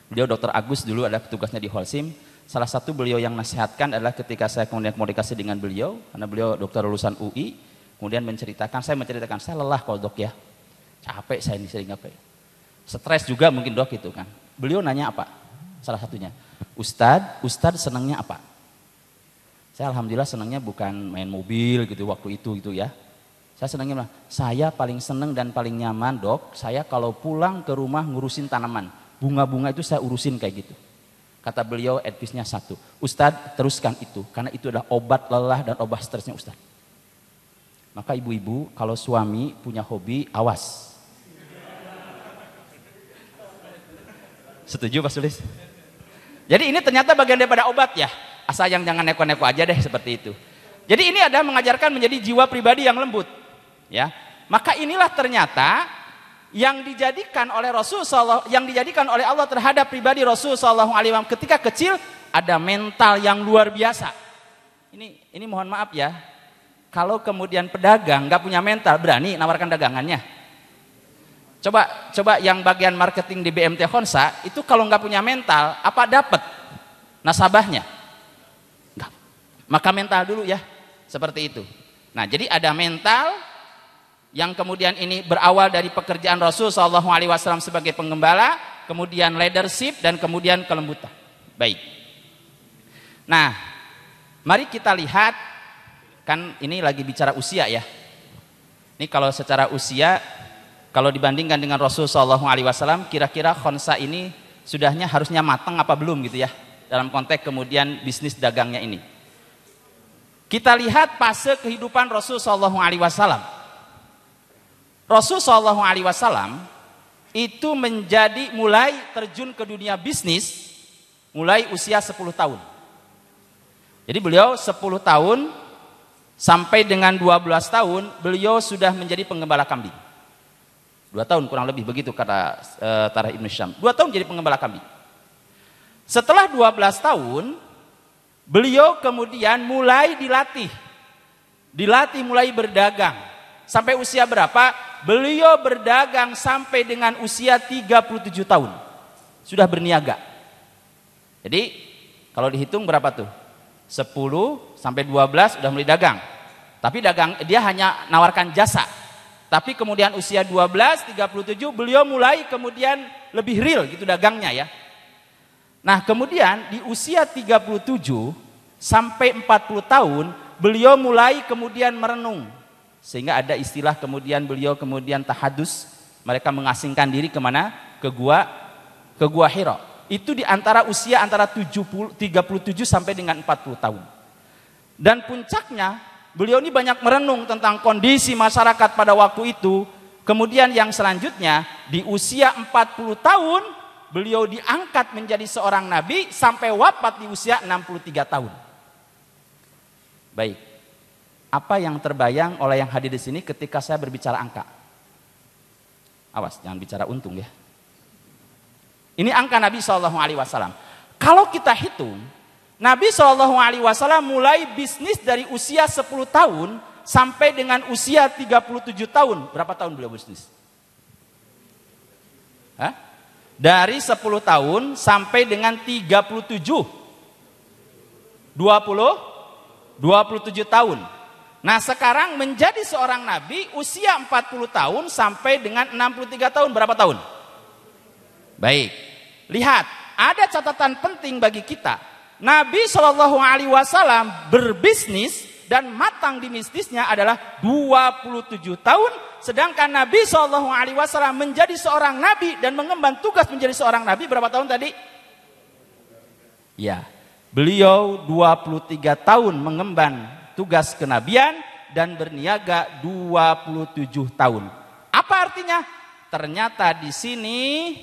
beliau Dr. Agus dulu adalah petugasnya di Holcim. Salah satu beliau yang nasihatkan adalah ketika saya kemudian komunikasi dengan beliau, karena beliau dokter lulusan UI, kemudian saya menceritakan, saya lelah kalau dok ya, capek saya ini sering capek, stres juga mungkin dok itu kan. Beliau nanya apa? Salah satunya, Ustadz senangnya apa? Saya alhamdulillah senangnya bukan main mobil gitu waktu itu gitu ya. Saya senangnya, saya paling senang dan paling nyaman dok, saya kalau pulang ke rumah ngurusin tanaman, bunga-bunga itu saya urusin kayak gitu. Kata beliau advice-nya satu, Ustadz teruskan itu, karena itu adalah obat lelah dan obat stresnya Ustadz. Maka ibu-ibu kalau suami punya hobi, awas. Setuju Pak Sulis? Jadi ini ternyata bagian daripada obat ya, asal yang jangan neko-neko aja deh seperti itu. Jadi ini adalah mengajarkan menjadi jiwa pribadi yang lembut. Ya, maka inilah ternyata yang dijadikan oleh Rasulullah, yang dijadikan oleh Allah terhadap pribadi Rasulullah SAW ketika kecil, ada mental yang luar biasa. Ini mohon maaf ya, kalau kemudian pedagang nggak punya mental, berani nawarkan dagangannya. Coba yang bagian marketing di BMT Honsa itu kalau nggak punya mental, apa dapat nasabahnya? Nggak. Maka mental dulu ya, seperti itu. Nah, jadi ada mental yang kemudian ini berawal dari pekerjaan Rasul SAW sebagai penggembala, kemudian leadership, dan kemudian kelembutan. Baik. Nah, mari kita lihat, kan ini lagi bicara usia ya. Ini kalau secara usia, kalau dibandingkan dengan Rasul SAW, kira-kira Khonsa ini sudahnya harusnya matang apa belum gitu ya, dalam konteks kemudian bisnis dagangnya ini. Kita lihat fase kehidupan Rasul SAW. Rasul SAW itu menjadi mulai terjun ke dunia bisnis mulai usia 10 tahun. Jadi beliau 10 tahun sampai dengan 12 tahun beliau sudah menjadi penggembala kambing. 2 tahun kurang lebih begitu kata Tarikh Ibn Syam. 2 tahun jadi penggembala kambing. Setelah 12 tahun beliau kemudian mulai dilatih mulai berdagang. Sampai usia berapa? Beliau berdagang sampai dengan usia 37 tahun. Sudah berniaga. Jadi kalau dihitung berapa tuh? 10 sampai 12 sudah mulai dagang. Tapi dia hanya nawarkan jasa. Tapi kemudian usia 12, 37 beliau mulai kemudian lebih real gitu dagangnya ya. Nah kemudian di usia 37 sampai 40 tahun beliau mulai kemudian merenung. Sehingga ada istilah kemudian beliau kemudian tahadus, mereka mengasingkan diri kemana? Ke gua Hira. Itu di antara usia antara 37 sampai dengan 40 tahun. Dan puncaknya beliau ini banyak merenung tentang kondisi masyarakat pada waktu itu. Kemudian yang selanjutnya di usia 40 tahun beliau diangkat menjadi seorang nabi sampai wafat di usia 63 tahun. Baik. Apa yang terbayang oleh yang hadir di sini ketika saya berbicara angka? Awas, jangan bicara untung ya. Ini angka Nabi SAW. Kalau kita hitung, Nabi SAW mulai bisnis dari usia 10 tahun sampai dengan usia 37 tahun. Berapa tahun beliau bisnis? Hah? Dari 10 tahun sampai dengan 37. 27 tahun. Nah sekarang menjadi seorang nabi usia 40 tahun sampai dengan 63 tahun. Berapa tahun? Baik. Lihat, ada catatan penting bagi kita. Nabi SAW berbisnis dan matang di bisnisnya adalah 27 tahun Sedangkan Nabi SAW menjadi seorang nabi dan mengemban tugas menjadi seorang nabi berapa tahun tadi? Ya, beliau 23 tahun mengemban tugas kenabian dan berniaga 27 tahun. Apa artinya? Ternyata di sini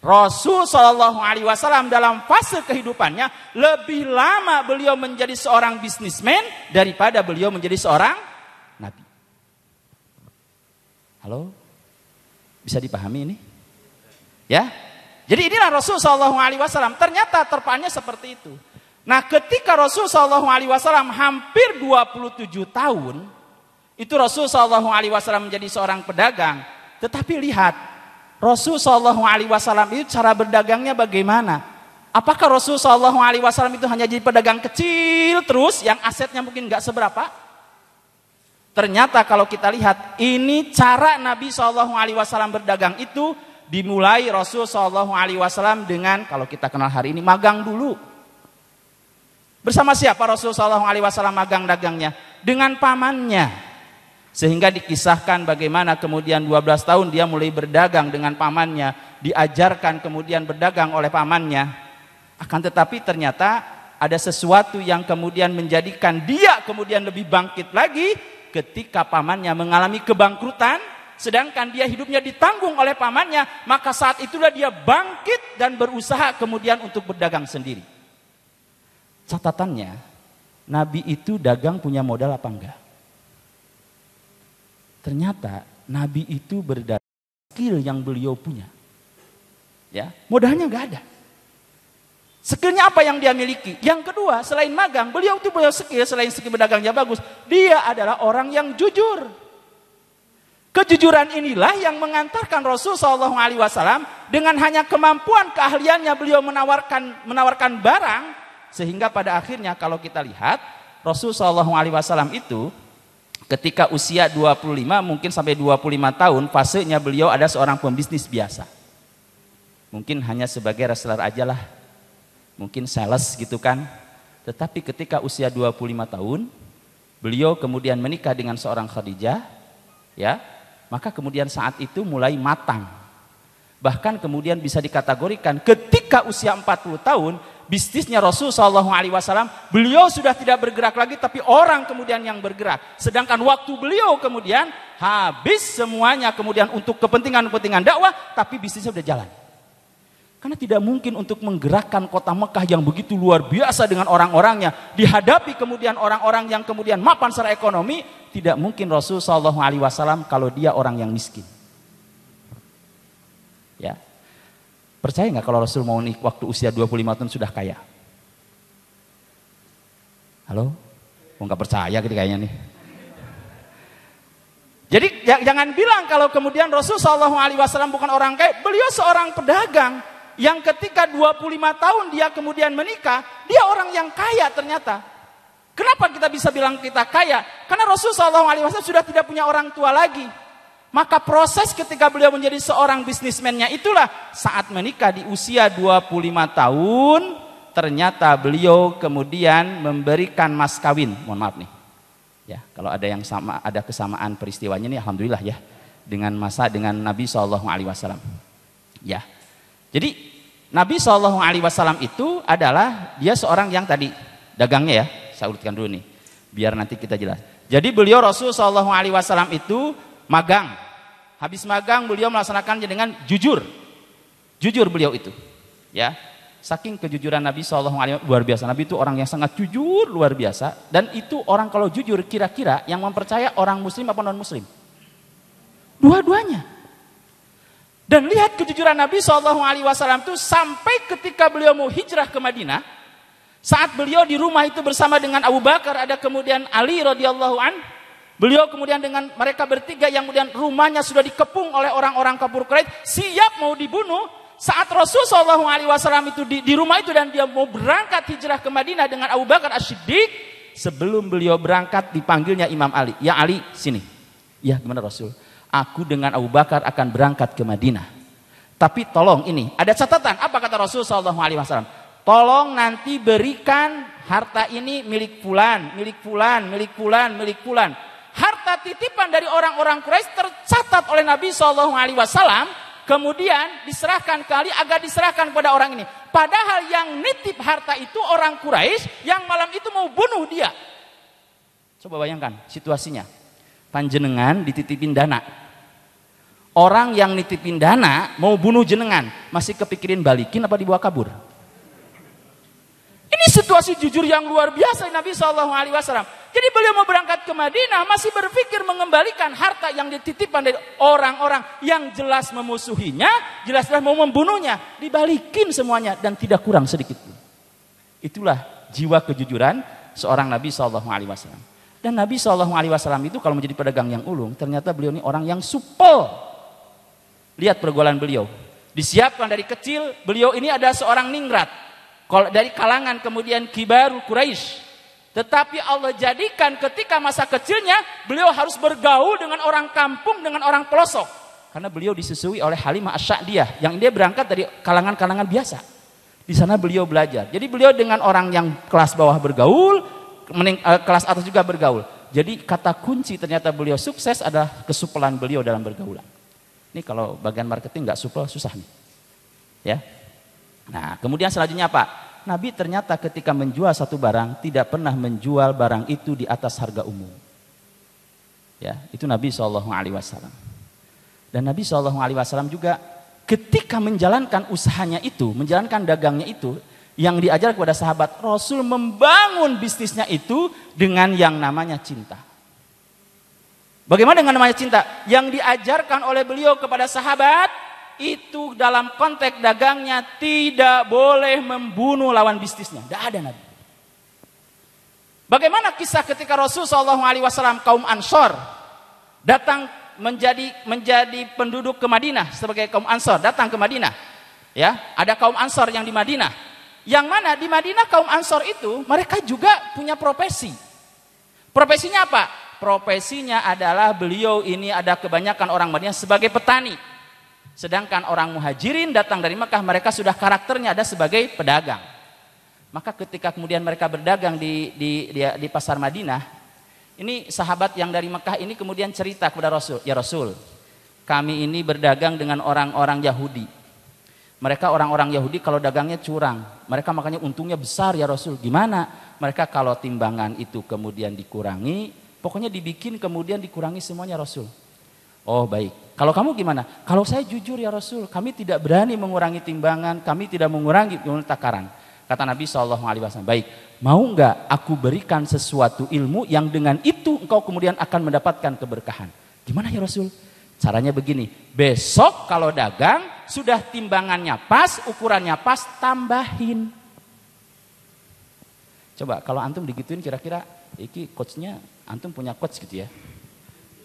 Rasul Shallallahu Alaihi Wasallam dalam fase kehidupannya lebih lama beliau menjadi seorang bisnismen daripada beliau menjadi seorang nabi. Halo, bisa dipahami ini? Ya, jadi inilah Rasul Shallallahu Alaihi Wasallam. Ternyata terpaannya seperti itu. Nah, ketika Rasul Shallallahu Alaihi Wasallam hampir 27 tahun, itu Rasul Shallallahu Alaihi Wasallam menjadi seorang pedagang. Tetapi lihat, Rasul Shallallahu Alaihi Wasallam itu cara berdagangnya bagaimana? Apakah Rasul Shallallahu Alaihi Wasallam itu hanya jadi pedagang kecil terus, yang asetnya mungkin nggak seberapa? Ternyata kalau kita lihat, ini cara Nabi Shallallahu Alaihi Wasallam berdagang itu dimulai Rasul Shallallahu Alaihi Wasallam dengan, kalau kita kenal hari ini, magang dulu. Bersama siapa Rasul Shallallahu Alaihi Wasallam magang dagangnya? Dengan pamannya. Sehingga dikisahkan bagaimana kemudian 12 tahun dia mulai berdagang dengan pamannya, diajarkan kemudian berdagang oleh pamannya. Akan tetapi ternyata ada sesuatu yang kemudian menjadikan dia kemudian lebih bangkit lagi ketika pamannya mengalami kebangkrutan, sedangkan dia hidupnya ditanggung oleh pamannya, maka saat itulah dia bangkit dan berusaha kemudian untuk berdagang sendiri. Catatannya, Nabi itu dagang punya modal apa enggak? Ternyata Nabi itu berdasarkan skill yang beliau punya. Ya, modalnya nggak ada. Skillnya apa yang dia miliki? Yang kedua, selain magang, beliau itu punya skill, selain skill berdagangnya bagus, dia adalah orang yang jujur. Kejujuran inilah yang mengantarkan Rasul Shallallahu Alaihi Wasallam dengan hanya kemampuan keahliannya beliau menawarkan barang, sehingga pada akhirnya kalau kita lihat Rasul Shallallahu Alaihi Wasallam itu ketika usia 25 mungkin sampai 25 tahun, fasenya beliau ada seorang pembisnis biasa. Mungkin hanya sebagai reseller aja lah. Mungkin sales gitu kan. Tetapi ketika usia 25 tahun, beliau kemudian menikah dengan seorang Khadijah, ya. Maka kemudian saat itu mulai matang. Bahkan kemudian bisa dikategorikan ketika usia 40 tahun, bisnisnya Rasul Shallallahu Alaihi Wasallam, beliau sudah tidak bergerak lagi, tapi orang kemudian yang bergerak. Sedangkan waktu beliau kemudian habis semuanya kemudian untuk kepentingan dakwah, tapi bisnisnya sudah jalan. Karena tidak mungkin untuk menggerakkan kota Mekah yang begitu luar biasa dengan orang-orangnya, dihadapi kemudian orang-orang yang kemudian mapan secara ekonomi, tidak mungkin Rasul Shallallahu Alaihi Wasallam kalau dia orang yang miskin. Ya. Percaya nggak kalau Rasul mau nikah waktu usia 25 tahun sudah kaya? Halo? Nggak percaya gitu kayaknya nih. Jadi jangan bilang kalau kemudian Rasul Shallallahu Alaihi Wasallam bukan orang kaya. Beliau seorang pedagang yang ketika 25 tahun dia kemudian menikah, dia orang yang kaya ternyata. Kenapa kita bisa bilang kita kaya? Karena Rasul Shallallahu Alaihi Wasallam sudah tidak punya orang tua lagi. Maka proses ketika beliau menjadi seorang bisnismennya itulah saat menikah di usia 25 tahun, ternyata beliau kemudian memberikan mas kawin. Mohon maaf nih. Ya, kalau ada yang sama, ada kesamaan peristiwanya nih, alhamdulillah ya, dengan Nabi Shallallahu Alaihi Wasallam. Ya, jadi Nabi Shallallahu Alaihi Wasallam itu adalah dia seorang yang tadi dagangnya ya, saya urutkan dulu nih, biar nanti kita jelas. Jadi beliau Rasul Shallallahu Alaihi Wasallam itu magang. Habis magang beliau melaksanakannya dengan jujur. Jujur beliau itu. Ya. Saking kejujuran Nabi SAW luar biasa. Nabi itu orang yang sangat jujur luar biasa. Dan itu orang kalau jujur kira-kira yang mempercaya orang muslim apa non muslim? Dua-duanya. Dan lihat kejujuran Nabi SAW itu sampai ketika beliau mau hijrah ke Madinah. Saat beliau di rumah itu bersama dengan Abu Bakar, ada kemudian Ali radhiyallahu an. Beliau kemudian dengan mereka bertiga yang kemudian rumahnya sudah dikepung oleh orang-orang kafir Quraisy, siap mau dibunuh. Saat Rasul Shallallahu Alaihi Wasallam itu di rumah itu dan dia mau berangkat hijrah ke Madinah dengan Abu Bakar As-Siddiq, sebelum beliau berangkat dipanggilnya Imam Ali. Ya Ali, sini. Ya gimana Rasul? Aku dengan Abu Bakar akan berangkat ke Madinah. Tapi tolong ini, ada catatan. Apa kata Rasul Shallallahu Alaihi Wasallam? Tolong nanti berikan harta ini milik fulan, milik fulan, milik fulan, milik fulan. Harta harta titipan dari orang-orang Quraisy tercatat oleh Nabi SAW, kemudian diserahkan ke Ali agar diserahkan kepada orang ini. Padahal yang nitip harta itu orang Quraisy yang malam itu mau bunuh dia. Coba bayangkan situasinya. Panjenengan dititipin dana. Orang yang nitipin dana mau bunuh jenengan, masih kepikirin balikin apa dibawa kabur? Ini situasi jujur yang luar biasa Nabi SAW. Jadi beliau mau berangkat ke Madinah masih berpikir mengembalikan harta yang dititipkan dari orang-orang yang jelas memusuhinya, jelas-jelas mau membunuhnya, dibalikin semuanya dan tidak kurang sedikit pun. Itulah jiwa kejujuran seorang Nabi SAW. Dan Nabi SAW itu kalau menjadi pedagang yang ulung, ternyata beliau ini orang yang supel. Lihat pergaulan beliau. Disiapkan dari kecil, beliau ini adalah seorang ningrat. Dari kalangan kemudian kibarul Quraisy. Tetapi Allah jadikan ketika masa kecilnya, beliau harus bergaul dengan orang kampung, dengan orang pelosok. Karena beliau disusui oleh Halimah Asy-Sya'diyah, yang dia berangkat dari kalangan-kalangan biasa. Di sana beliau belajar. Jadi beliau dengan orang yang kelas bawah bergaul, kelas atas juga bergaul. Jadi kata kunci ternyata beliau sukses adalah kesupelan beliau dalam bergaulan. Ini kalau bagian marketing nggak supel susah nih, ya. Nah kemudian selanjutnya apa? Nabi ternyata ketika menjual satu barang tidak pernah menjual barang itu di atas harga umum. Ya itu Nabi SAW. Dan Nabi SAW juga ketika menjalankan usahanya itu, menjalankan dagangnya itu, yang diajar kepada sahabat, Rasul membangun bisnisnya itu dengan yang namanya cinta. Bagaimana dengan namanya cinta? Yang diajarkan oleh beliau kepada sahabat, itu dalam konteks dagangnya tidak boleh membunuh lawan bisnisnya. Tidak ada Nabi. Bagaimana kisah ketika Rasul SAW kaum Ansor datang menjadi penduduk ke Madinah sebagai kaum Ansor, datang ke Madinah. Ya, ada kaum Ansor yang di Madinah. Yang mana di Madinah kaum Ansor itu mereka juga punya profesi. Profesinya apa? Profesinya adalah beliau ini ada kebanyakan orang Madinah sebagai petani. Sedangkan orang Muhajirin datang dari Mekah, mereka sudah karakternya ada sebagai pedagang. Maka ketika kemudian mereka berdagang di pasar Madinah, ini sahabat yang dari Mekah ini kemudian cerita kepada Rasul, ya Rasul, kami ini berdagang dengan orang-orang Yahudi. Mereka orang-orang Yahudi kalau dagangnya curang, mereka makanya untungnya besar ya Rasul. Gimana? Mereka kalau timbangan itu kemudian dikurangi, pokoknya dibikin kemudian dikurangi semuanya Rasul. Oh baik. Kalau kamu gimana? Kalau saya jujur ya Rasul, kami tidak berani mengurangi timbangan, kami tidak mengurangi takaran. Kata Nabi SAW, baik. Mau nggak aku berikan sesuatu ilmu yang dengan itu engkau kemudian akan mendapatkan keberkahan? Gimana ya Rasul? Caranya begini, besok kalau dagang sudah timbangannya pas, ukurannya pas, tambahin. Coba kalau antum digituin kira-kira, iki coachnya antum punya coach gitu ya,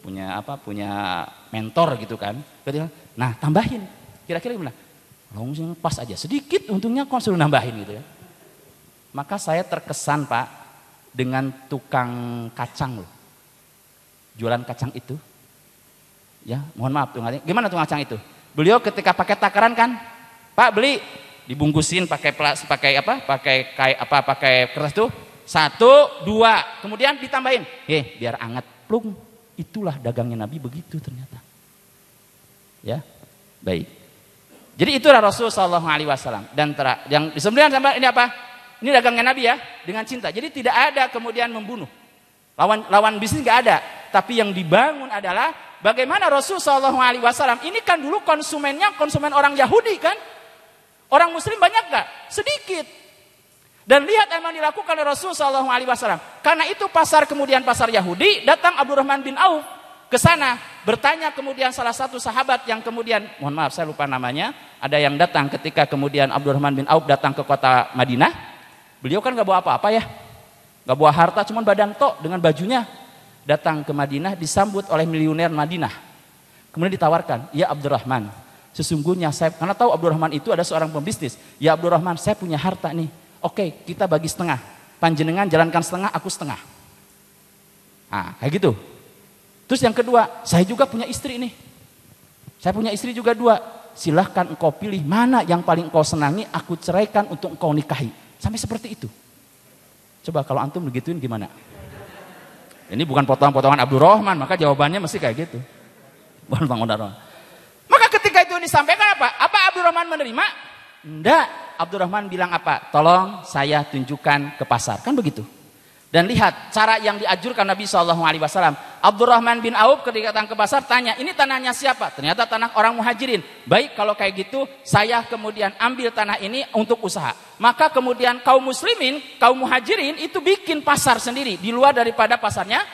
punya apa? Punya mentor gitu kan? Nah tambahin, kira-kira gimana? Langsung pas aja, sedikit untungnya kok suruh nambahin gitu ya. Maka saya terkesan Pak dengan tukang kacang loh, jualan kacang itu. Ya, mohon maaf tuh, gimana tukang kacang itu? Beliau ketika pakai takaran kan, Pak beli, dibungkusin pakai kertas tuh, 1, 2, kemudian ditambahin, biar anget, plung. Itulah dagangnya Nabi begitu ternyata. Ya, baik. Jadi itulah Rasul SAW dan yang disembelih sama ini apa? Ini dagangnya Nabi ya, dengan cinta. Jadi tidak ada kemudian membunuh. Lawan bisnis nggak ada, tapi yang dibangun adalah bagaimana Rasul SAW ini kan dulu konsumennya konsumen orang Yahudi kan, orang Muslim banyak nggak? Sedikit. Dan lihat emang dilakukan oleh Rasul SAW. Karena itu pasar Yahudi, datang Abdurrahman bin Auf ke sana, bertanya kemudian salah satu sahabat yang kemudian, mohon maaf saya lupa namanya, ada yang datang ketika kemudian Abdurrahman bin Auf datang ke kota Madinah. Beliau kan nggak bawa apa-apa ya, nggak bawa harta, cuman badan tok dengan bajunya. Datang ke Madinah disambut oleh miliuner Madinah. Kemudian ditawarkan, ya Abdurrahman, sesungguhnya saya, karena tahu Abdurrahman itu ada seorang pembisnis. Ya Abdurrahman, saya punya harta nih. Oke, kita bagi setengah. Panjenengan jalankan setengah, aku setengah. Nah, kayak gitu. Terus yang kedua, saya juga punya istri nih. Saya punya istri juga 2. Silahkan engkau pilih mana yang paling engkau senangi, aku ceraikan untuk engkau nikahi. Sampai seperti itu. Coba kalau antum begituin gimana? Ini bukan potongan-potongan Abdurrahman, maka jawabannya mesti kayak gitu. Bukan potongan. Maka ketika itu disampaikan apa? Apa Abdurrahman menerima? Enggak. Abdurrahman bilang apa? Tolong saya tunjukkan ke pasar. Kan begitu. Dan lihat cara yang dianjurkan Nabi SAW. Abdurrahman bin Auf ketika datang ke pasar tanya, ini tanahnya siapa? Ternyata tanah orang muhajirin. Baik, kalau kayak gitu saya kemudian ambil tanah ini untuk usaha. Maka kemudian kaum muslimin, kaum muhajirin itu bikin pasar sendiri. Di luar daripada pasarnya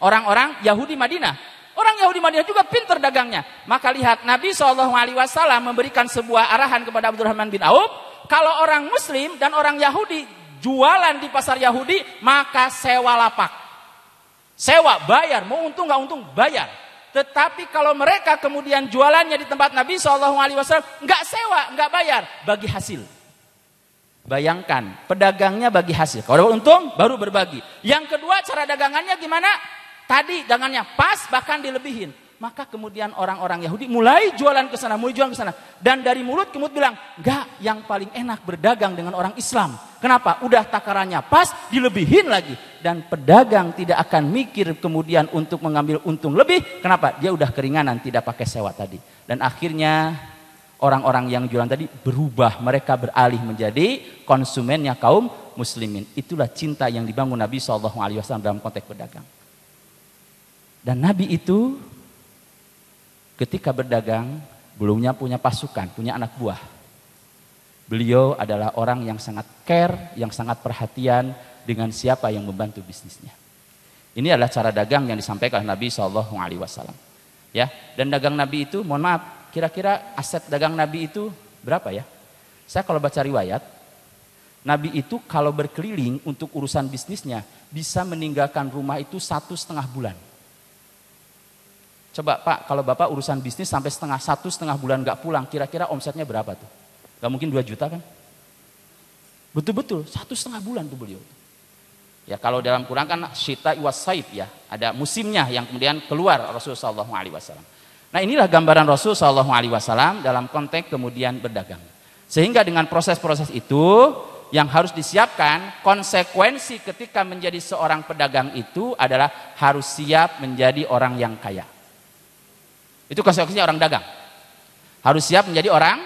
orang-orang Yahudi Madinah. Orang Yahudi Madinah juga pintar dagangnya. Maka lihat Nabi SAW memberikan sebuah arahan kepada Abdurrahman bin Auf. Kalau orang muslim dan orang Yahudi jualan di pasar Yahudi, maka sewa lapak. Sewa, bayar, mau untung nggak untung, bayar. Tetapi kalau mereka kemudian jualannya di tempat Nabi SAW, nggak sewa, nggak bayar, bagi hasil. Bayangkan, pedagangnya bagi hasil. Kalau untung, baru berbagi. Yang kedua, cara dagangannya gimana? Tadi dagangannya pas, bahkan dilebihin. Maka kemudian orang-orang Yahudi mulai jualan ke sana, mulai jualan ke sana. Dan dari mulut ke mulut bilang, enggak, yang paling enak berdagang dengan orang Islam. Kenapa? Udah takarannya pas, dilebihin lagi. Dan pedagang tidak akan mikir kemudian untuk mengambil untung lebih. Kenapa? Dia udah keringanan, tidak pakai sewa tadi. Dan akhirnya orang-orang yang jualan tadi berubah. Mereka beralih menjadi konsumennya kaum muslimin. Itulah cinta yang dibangun Nabi SAW dalam konteks berdagang. Dan Nabi itu ketika berdagang, belumnya punya pasukan, punya anak buah. Beliau adalah orang yang sangat care, yang sangat perhatian dengan siapa yang membantu bisnisnya. Ini adalah cara dagang yang disampaikan Nabi SAW. Ya, dan dagang Nabi itu, mohon maaf, kira-kira aset dagang Nabi itu berapa ya? Saya kalau baca riwayat, Nabi itu kalau berkeliling untuk urusan bisnisnya, bisa meninggalkan rumah itu 1,5 bulan. Coba Pak, kalau Bapak urusan bisnis sampai 1,5 bulan gak pulang, kira-kira omsetnya berapa tuh? Gak mungkin 2 juta kan? Betul-betul, 1,5 bulan tuh beliau. Ya kalau dalam Quran kan syita iwas saif ya, ada musimnya yang kemudian keluar Rasulullah SAW. Nah inilah gambaran Rasulullah SAW dalam konteks kemudian berdagang. Sehingga dengan proses-proses itu yang harus disiapkan, konsekuensi ketika menjadi seorang pedagang itu adalah harus siap menjadi orang yang kaya. Itu konsekuensinya orang dagang. Harus siap menjadi orang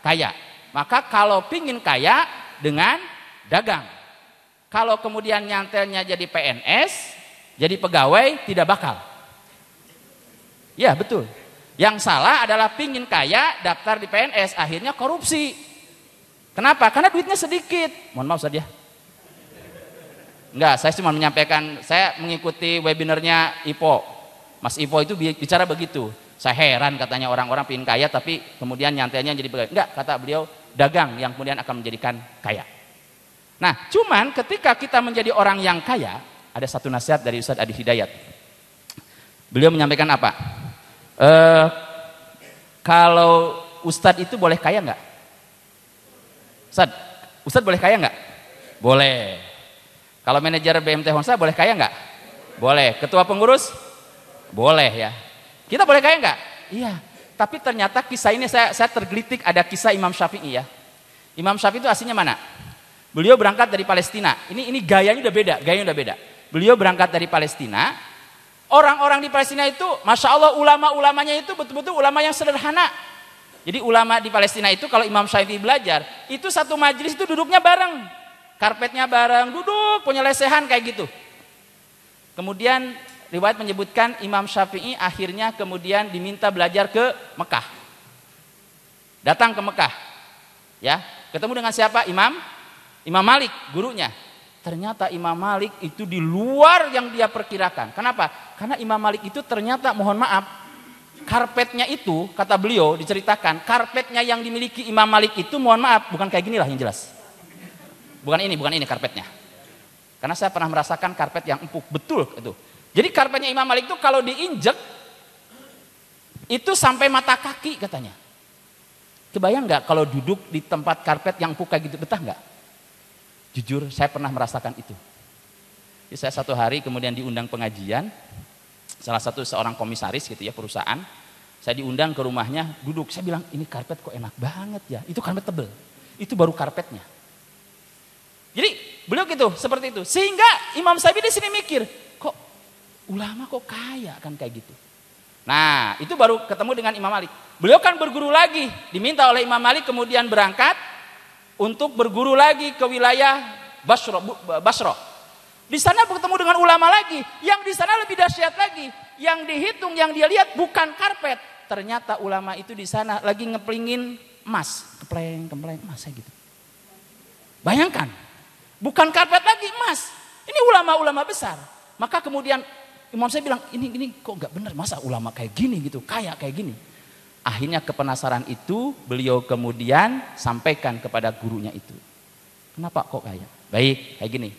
kaya. Maka kalau pingin kaya dengan dagang. Kalau kemudian nyantelnya jadi PNS, jadi pegawai, tidak bakal. Ya betul. Yang salah adalah pingin kaya, daftar di PNS, akhirnya korupsi. Kenapa? Karena duitnya sedikit. Mohon maaf saja. Enggak, saya cuma menyampaikan, saya mengikuti webinarnya Ipo. Mas Ipo itu bicara begitu. Saya heran katanya orang-orang pingin kaya tapi kemudian nyantelnya jadi pegawai. Enggak, kata beliau, dagang yang kemudian akan menjadikan kaya. Nah, cuman ketika kita menjadi orang yang kaya, ada satu nasihat dari Ustadz Adi Hidayat. Beliau menyampaikan apa? Kalau Ustadz itu boleh kaya enggak? Ustadz boleh kaya enggak? Boleh. Kalau manajer BMT Honsa boleh kaya enggak? Boleh. Ketua pengurus? Boleh ya. Kita boleh kaya enggak? Iya. Tapi ternyata kisah ini saya tergelitik, ada kisah Imam Syafi'i ya. Imam Syafi'i itu aslinya mana? Beliau berangkat dari Palestina. Ini gayanya udah beda, Beliau berangkat dari Palestina. Orang-orang di Palestina itu, Masya Allah ulama-ulamanya itu betul-betul ulama yang sederhana. Jadi ulama di Palestina itu kalau Imam Syafi'i belajar, itu satu majelis itu duduknya bareng. Karpetnya bareng, duduk, punya lesehan kayak gitu. Kemudian riwayat menyebutkan Imam Syafi'i akhirnya kemudian diminta belajar ke Mekah. Datang ke Mekah. Ya, ketemu dengan siapa? Imam Malik, gurunya. Ternyata Imam Malik itu di luar yang dia perkirakan. Kenapa? Karena Imam Malik itu ternyata, mohon maaf, karpetnya itu, kata beliau diceritakan, karpetnya yang dimiliki Imam Malik itu, mohon maaf, bukan kayak ginilah yang jelas. Bukan ini karpetnya. Karena saya pernah merasakan karpet yang empuk, betul itu. Jadi karpetnya Imam Malik itu kalau diinjek itu sampai mata kaki katanya. Kebayang nggak kalau duduk di tempat karpet yang empuk kayak gitu, betah nggak? Jujur saya pernah merasakan itu. Jadi saya satu hari kemudian diundang pengajian, salah satu seorang komisaris gitu ya perusahaan. Saya diundang ke rumahnya, duduk. Saya bilang ini karpet kok enak banget ya. Itu karpet tebel. Itu baru karpetnya. Jadi beliau gitu seperti itu. Sehingga Imam Syafi'i di sini mikir, kok ulama kok kaya kan kayak gitu. Nah, itu baru ketemu dengan Imam Malik. Beliau kan berguru lagi, diminta oleh Imam Malik kemudian berangkat untuk berguru lagi ke wilayah Basra. Di sana bertemu dengan ulama lagi, yang di sana lebih dahsyat lagi. Yang dihitung, yang dia lihat bukan karpet. Ternyata ulama itu di sana lagi ngeplingin emas, kepleng emas gitu. Bayangkan, bukan karpet lagi emas. Ini ulama-ulama besar. Maka kemudian Imam saya bilang, ini kok nggak benar, masa ulama kayak gini gitu, kaya kayak gini. Akhirnya kepenasaran itu beliau kemudian sampaikan kepada gurunya itu. Kenapa kok kaya? Baik, kayak gini.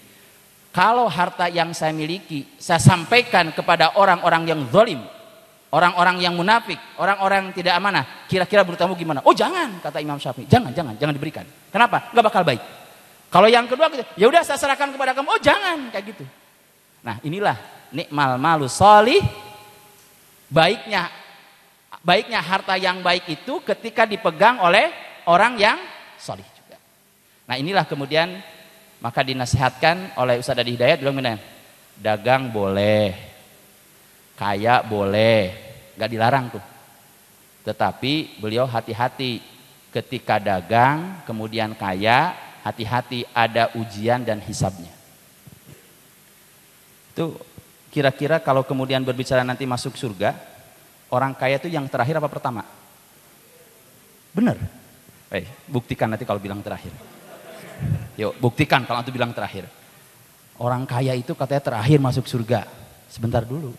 Kalau harta yang saya miliki, saya sampaikan kepada orang-orang yang zalim, orang-orang yang munafik, orang-orang yang tidak amanah, kira-kira menurut kamu gimana? Oh jangan, kata Imam Syafi'i, jangan diberikan. Kenapa? Nggak bakal baik. Kalau yang kedua, ya udah saya serahkan kepada kamu. Oh jangan, kayak gitu. Nah inilah nikmal malu sholih, baiknya harta yang baik itu ketika dipegang oleh orang yang sholih juga. Nah inilah kemudian maka dinasihatkan oleh Ustaz Adi Hidayat, bilang benar, dagang boleh, kaya boleh, nggak dilarang tuh. Tetapi beliau hati-hati ketika dagang kemudian kaya, hati-hati ada ujian dan hisabnya. Itu kira-kira kalau kemudian berbicara nanti masuk surga, orang kaya itu yang terakhir apa pertama? Benar. Buktikan nanti kalau bilang terakhir. Yuk buktikan kalau itu bilang terakhir. Orang kaya itu katanya terakhir masuk surga. Sebentar dulu.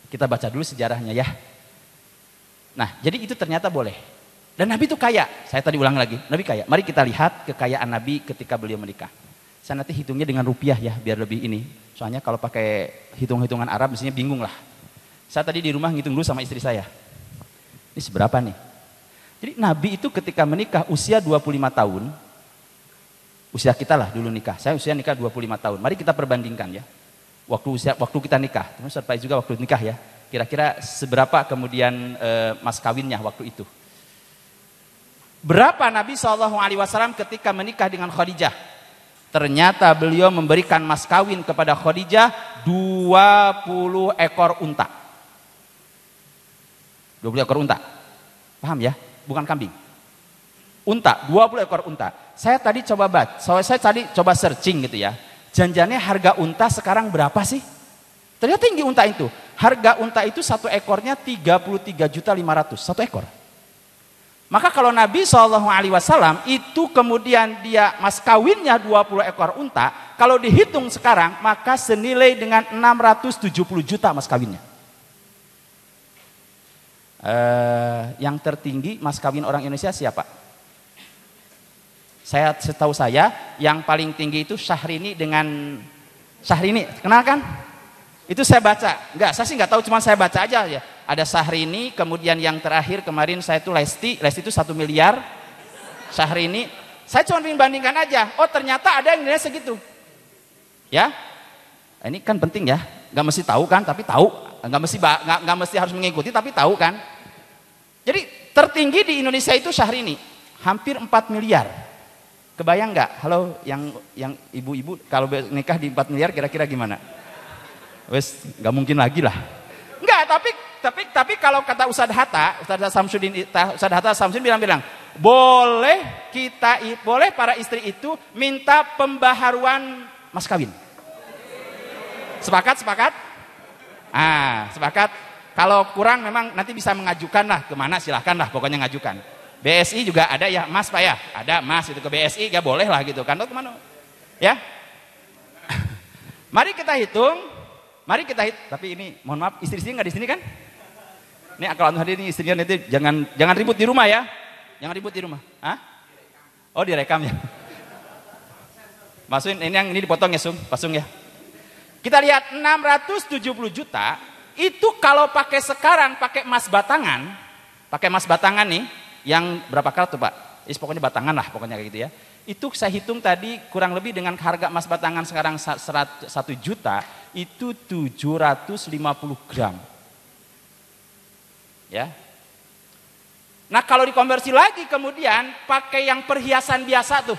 Kita baca dulu sejarahnya ya. Nah jadi itu ternyata boleh. Dan Nabi itu kaya. Saya tadi ulang lagi. Nabi kaya. Mari kita lihat kekayaan Nabi ketika beliau menikah. Saya nanti hitungnya dengan rupiah ya biar lebih ini. Soalnya kalau pakai hitung-hitungan Arab mestinya bingung lah. Saya tadi di rumah ngitung dulu sama istri saya. Ini seberapa nih? Jadi Nabi itu ketika menikah usia 25 tahun. Usia kita lah dulu nikah. Saya usia nikah 25 tahun. Mari kita perbandingkan ya. Waktu kita nikah. Terus surprise juga waktu nikah ya. Kira-kira seberapa kemudian mas kawinnya waktu itu. Berapa Nabi SAW ketika menikah dengan Khadijah? Ternyata beliau memberikan mas kawin kepada Khadijah 20 ekor unta. 20 ekor unta. Paham ya? Bukan kambing. Unta, 20 ekor unta. Saya tadi coba searching gitu ya. Janjiannya harga unta sekarang berapa sih? Ternyata tinggi unta itu. Harga unta itu satu ekornya 33.500.000 satu ekor. Maka kalau Nabi SAW itu kemudian dia mas kawinnya 20 ekor unta, kalau dihitung sekarang maka senilai dengan 670 juta mas kawinnya. Yang tertinggi mas kawin orang Indonesia siapa? Setahu saya yang paling tinggi itu Syahrini, kenal kan? Itu saya baca, saya sih nggak tahu, cuma saya baca aja ya. Ada Syahrini, kemudian yang terakhir kemarin saya itu Lesti itu 1 miliar. Syahrini, saya cuma ingin bandingkan aja. Oh ternyata ada yang nilai segitu, ya. Ini kan penting ya, nggak mesti tahu kan, tapi tahu, nggak mesti harus mengikuti, tapi tahu kan. Jadi tertinggi di Indonesia itu Syahrini, hampir 4 miliar. Kebayang nggak? Halo, yang ibu-ibu kalau nikah di 4 miliar kira-kira gimana? Wes, nggak mungkin lagi lah. Enggak, tapi kalau kata Ustadz Hatta Samsudin bilang, boleh para istri itu minta pembaharuan mas kawin. Sepakat? Sepakat. Kalau kurang memang nanti bisa mengajukan lah kemana, silahkan lah, pokoknya ngajukan. BSI juga ada ya mas pak ya, ada mas itu ke BSI ya boleh lah gitu kan, kemana? Ya. Mari kita hitung. Tapi ini mohon maaf istri-istri nggak di sini kan? Ini kalau anu hadir ini istrinya nanti jangan ribut di rumah ya, jangan ribut di rumah. Hah? Oh direkam ya. Masukin ini yang ini dipotong ya Pasung ya. Kita lihat 670 juta itu kalau pakai sekarang pakai emas batangan nih, yang berapa karat tuh Pak? Pokoknya batangan lah pokoknya kayak gitu ya. Itu saya hitung tadi kurang lebih dengan harga emas batangan sekarang 1 juta itu 750 gram. Ya. Nah kalau dikonversi lagi kemudian pakai yang perhiasan biasa tuh.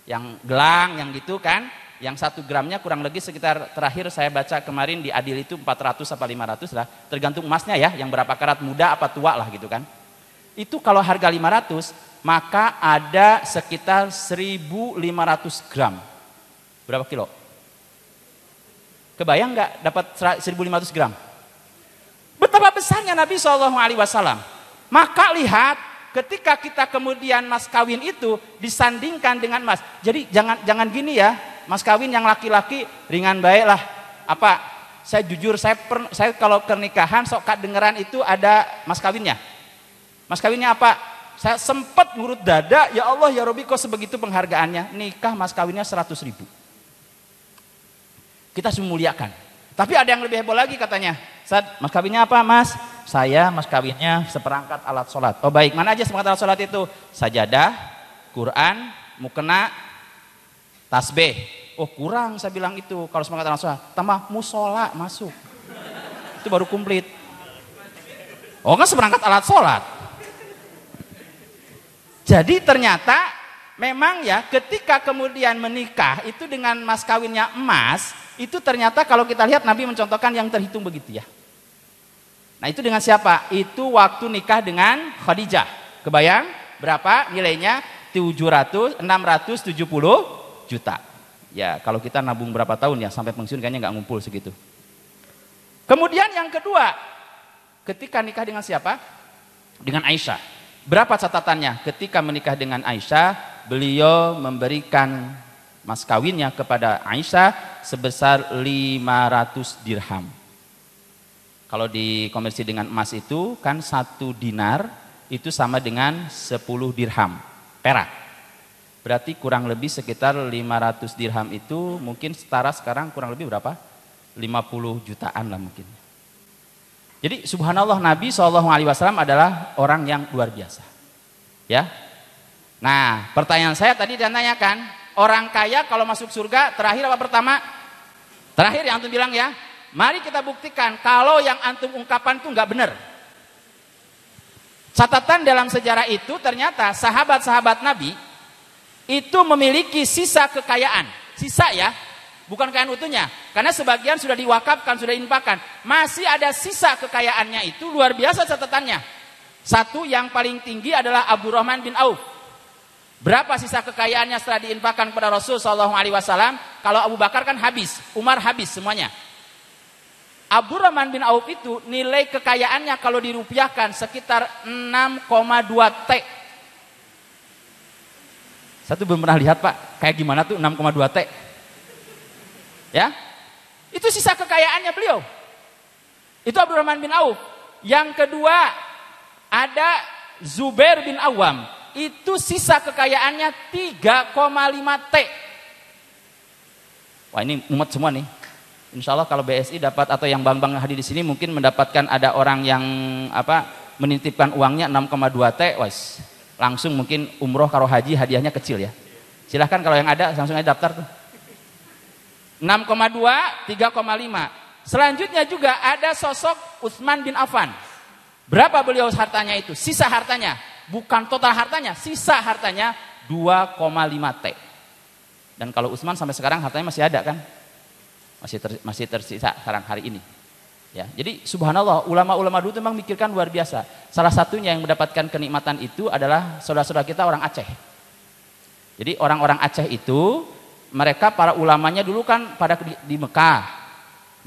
Yang gelang, yang gitu kan. yang 1 gramnya kurang lebih sekitar, terakhir saya baca kemarin di Adil itu 400 apa 500 lah, tergantung emasnya ya, yang berapa karat, muda apa tua lah gitu kan. Itu kalau harga 500, maka ada sekitar 1.500 gram. Berapa kilo? Kebayang nggak dapat 1.500 gram? Betapa besarnya Nabi SAW. Maka lihat, ketika kita kemudian mas kawin itu disandingkan dengan mas. Jadi jangan gini ya, mas kawin yang laki-laki ringan baik lah. Apa? Saya jujur, saya kalau pernikahan sok dengeran itu ada mas kawinnya. Mas kawinnya apa? Saya sempat ngurut dada, ya Allah ya Robi kok sebegitu penghargaannya. Nikah mas kawinnya 100.000. Kita harus memuliakan. Tapi ada yang lebih heboh lagi katanya. Mas kawinnya apa mas? Saya mas kawinnya seperangkat alat sholat. Oh baik, mana aja seperangkat alat sholat itu? Sajadah, Quran, mukena, tasbih. Oh kurang saya bilang itu kalau seperangkat alat sholat. Tambah musola masuk. Itu baru komplit. Oh kan seperangkat alat sholat. Jadi ternyata memang ya ketika kemudian menikah itu dengan mas kawinnya emas, itu ternyata kalau kita lihat Nabi mencontohkan yang terhitung begitu ya. Nah itu dengan siapa? Itu waktu nikah dengan Khadijah. Kebayang berapa nilainya? 670 juta. Ya kalau kita nabung berapa tahun ya sampai pensiun kayaknya nggak ngumpul segitu. Kemudian yang kedua, ketika nikah dengan siapa? Dengan Aisyah. Berapa catatannya? Ketika menikah dengan Aisyah, beliau memberikan mas kawinnya kepada Aisyah sebesar 500 dirham. Kalau dikonversi dengan emas itu kan 1 dinar itu sama dengan 10 dirham perak. Berarti kurang lebih sekitar 500 dirham itu mungkin setara sekarang kurang lebih berapa? 50 jutaan lah mungkin. Jadi subhanallah Nabi SAW adalah orang yang luar biasa. Ya. Nah pertanyaan saya tadi ditanyakan, orang kaya kalau masuk surga terakhir apa pertama? Terakhir yang antum bilang ya. Mari kita buktikan kalau yang antum ungkapan itu nggak benar. Catatan dalam sejarah itu ternyata sahabat-sahabat Nabi itu memiliki sisa kekayaan. Sisa ya, bukan kekayaan utuhnya. Karena sebagian sudah diwakafkan, sudah diinfakkan. Masih ada sisa kekayaannya itu luar biasa catatannya. Satu yang paling tinggi adalah Abdurrahman bin Auf. Berapa sisa kekayaannya setelah diinfakkan kepada Rasul SAW? Kalau Abu Bakar kan habis, Umar habis semuanya. Abdurrahman bin Auf itu nilai kekayaannya kalau dirupiahkan sekitar 6,2 T. Saya tuh belum pernah lihat Pak, kayak gimana tuh 6,2 T. Ya, itu sisa kekayaannya beliau. Itu Abdurrahman bin Auf. Yang kedua ada Zubair bin Awam. Itu sisa kekayaannya 3,5 T. Wah ini umat semua nih. Insya Allah kalau BSI dapat atau yang bank-bank hadir di sini mungkin mendapatkan ada orang yang menitipkan uangnya 6,2 T, wes langsung mungkin umroh karo haji hadiahnya kecil ya. Silahkan kalau yang ada langsung aja daftar tuh. 6,2, 3,5. Selanjutnya juga ada sosok Utsman bin Affan. Berapa beliau hartanya itu? Sisa hartanya, bukan total hartanya, sisa hartanya 2,5 T. Dan kalau Utsman sampai sekarang hartanya masih ada kan? Masih tersisa sekarang hari ini. Ya, jadi subhanallah ulama-ulama dulu memang mikirkan luar biasa. Salah satunya yang mendapatkan kenikmatan itu adalah saudara-saudara kita orang Aceh. Jadi orang-orang Aceh itu mereka para ulamanya dulu kan pada di Mekah.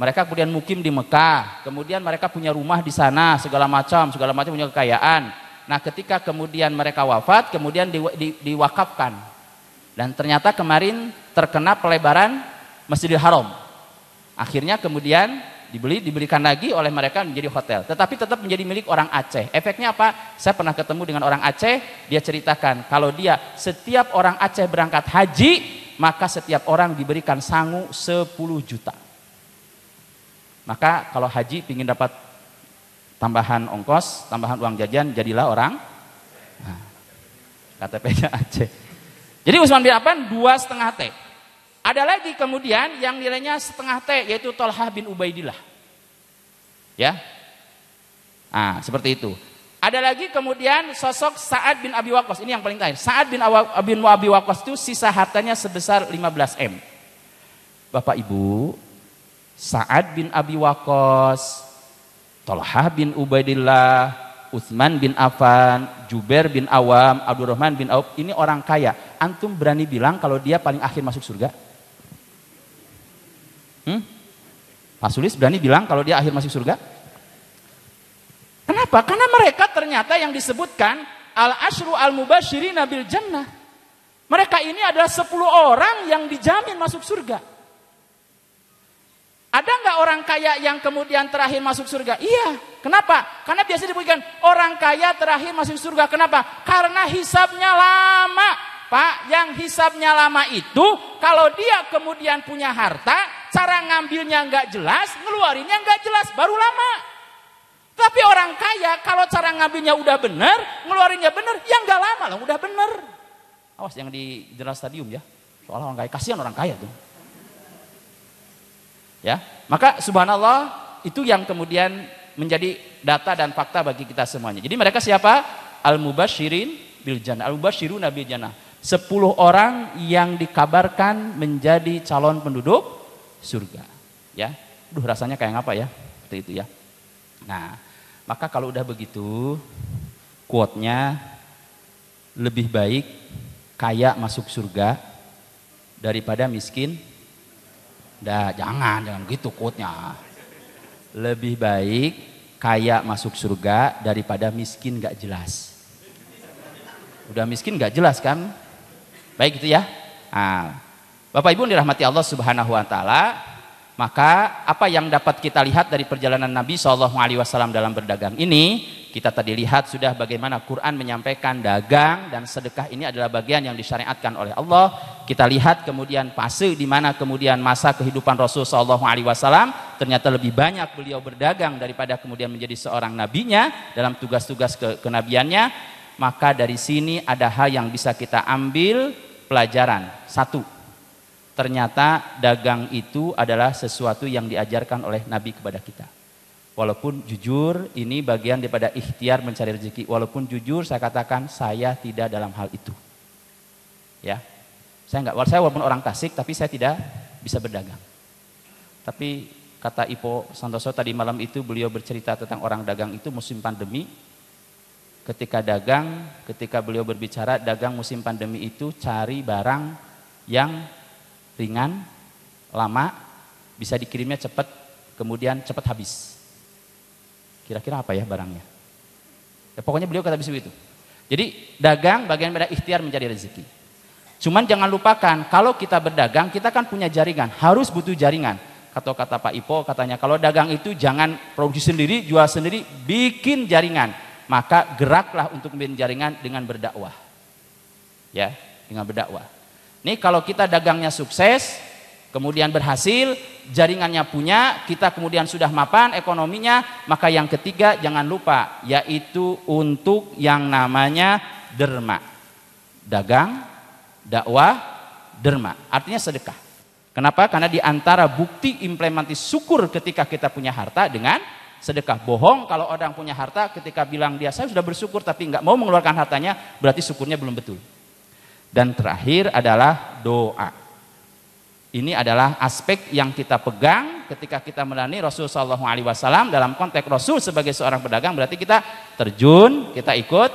Mereka kemudian mukim di Mekah. Kemudian mereka punya rumah di sana segala macam punya kekayaan. Nah, ketika kemudian mereka wafat, kemudian diwakafkan. Dan ternyata kemarin terkena pelebaran Masjidil Haram. Akhirnya kemudian diberikan lagi oleh mereka menjadi hotel, tetapi tetap menjadi milik orang Aceh. Efeknya apa? Saya pernah ketemu dengan orang Aceh, dia ceritakan kalau dia setiap orang Aceh berangkat haji, maka setiap orang diberikan sangu 10 juta. Maka kalau haji ingin dapat tambahan ongkos, tambahan uang jajan, jadilah orang KTP-nya Aceh. Jadi Utsman bin Affan 2,5 T. Ada lagi kemudian yang nilainya setengah T, yaitu Thalhah bin Ubaidillah. Ya. Nah, seperti itu. Ada lagi kemudian sosok Sa'ad bin Abi Waqqas. Ini yang paling terakhir. Sa'ad bin Abi Waqqas itu sisa hartanya sebesar 15 M. Bapak Ibu, Sa'ad bin Abi Waqqas, Thalhah bin Ubaidillah, Utsman bin Affan, Jubair bin Awam, Abdurrahman bin Auf, ini orang kaya. Antum berani bilang kalau dia paling akhir masuk surga? Pak Sulis berani bilang kalau dia akhir masuk surga? Kenapa? Karena mereka ternyata yang disebutkan al-asyru al-mubasyirina bil jannah. Mereka ini adalah 10 orang yang dijamin masuk surga. Ada nggak orang kaya yang kemudian terakhir masuk surga? Iya. Kenapa? Karena biasa diberikan orang kaya terakhir masuk surga. Kenapa? Karena hisabnya lama. Pak, yang hisabnya lama itu kalau dia kemudian punya harta, cara ngambilnya nggak jelas, ngeluarinnya nggak jelas, baru lama. Tapi orang kaya kalau cara ngambilnya udah bener, ngeluarinnya bener, ya nggak lama lah, udah bener. Awas yang di General Stadium ya. Soalnya orang kaya, kasihan orang kaya tuh. Ya, maka subhanallah itu yang kemudian menjadi data dan fakta bagi kita semuanya. Jadi mereka siapa? Al-mubasyirin bil jannah, al-mubasyiruna bil jannah. 10 orang yang dikabarkan menjadi calon penduduk surga. Ya, rasanya kayak apa ya? Seperti itu ya. Nah, maka kalau udah begitu, quote-nya lebih baik kaya masuk surga daripada miskin. Jangan gitu quote-nya. Lebih baik kaya masuk surga daripada miskin gak jelas. Udah miskin gak jelas kan? Baik gitu ya. Nah, Bapak Ibu dirahmati Allah Subhanahu wa taala, maka apa yang dapat kita lihat dari perjalanan Nabi SAW dalam berdagang ini, kita tadi lihat sudah bagaimana Quran menyampaikan dagang dan sedekah ini adalah bagian yang disyariatkan oleh Allah. Kita lihat kemudian fase di mana kemudian masa kehidupan Rasul SAW ternyata lebih banyak beliau berdagang daripada kemudian menjadi seorang nabinya dalam tugas-tugas kenabiannya. Maka dari sini ada hal yang bisa kita ambil pelajaran. Satu, ternyata dagang itu adalah sesuatu yang diajarkan oleh Nabi kepada kita. Walaupun jujur ini bagian daripada ikhtiar mencari rezeki. Walaupun jujur saya katakan saya tidak dalam hal itu. Ya, saya walaupun orang Tasik tapi saya tidak bisa berdagang. Tapi kata Ipo Santoso tadi malam itu beliau bercerita tentang orang dagang itu musim pandemi. Ketika beliau berbicara dagang musim pandemi itu cari barang yang ringan, lama, bisa dikirimnya cepat, kemudian cepat habis. Kira-kira apa ya barangnya? Ya, pokoknya beliau kata begitu. Jadi dagang bagian dari ikhtiar mencari rezeki. Cuman jangan lupakan kalau kita berdagang kita kan punya jaringan, harus butuh jaringan. Kata Pak Ipo katanya kalau dagang itu jangan produksi sendiri, jual sendiri, bikin jaringan. Maka geraklah untuk membikin jaringan dengan berdakwah. Ya, dengan berdakwah. Nih kalau kita dagangnya sukses, kemudian berhasil, jaringannya punya, kita kemudian sudah mapan ekonominya, maka yang ketiga jangan lupa yaitu untuk yang namanya derma. Dagang, dakwah, derma. Artinya sedekah. Kenapa? Karena di antara bukti implementasi syukur ketika kita punya harta dengan sedekah. Bohong kalau orang punya harta ketika bilang dia saya sudah bersyukur tapi nggak mau mengeluarkan hartanya, berarti syukurnya belum betul. Dan terakhir adalah doa. Ini adalah aspek yang kita pegang ketika kita melayani Rasulullah SAW. Dalam konteks Rasul sebagai seorang pedagang berarti kita terjun, kita ikut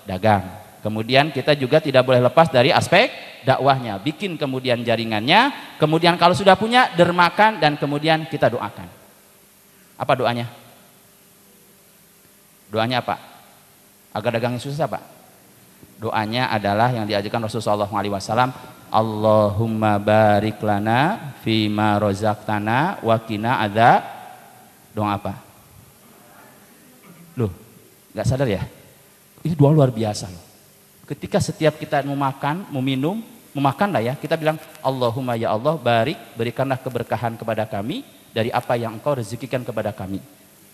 dagang. Kemudian kita juga tidak boleh lepas dari aspek dakwahnya. Bikin kemudian jaringannya, kemudian kalau sudah punya dermakan dan kemudian kita doakan. Apa doanya? Doanya apa? Agar dagangnya sukses apa? Doanya adalah yang diajarkan Rasulullah SAW. Allahumma barik lana fima rozaqtana wa qina adzab. Doa apa? Loh, nggak sadar ya? Ini doa luar biasa loh. Ketika setiap kita mau makan, mau minum, mau makan lah ya, kita bilang Allahumma ya Allah berikanlah keberkahan kepada kami dari apa yang engkau rezekikan kepada kami.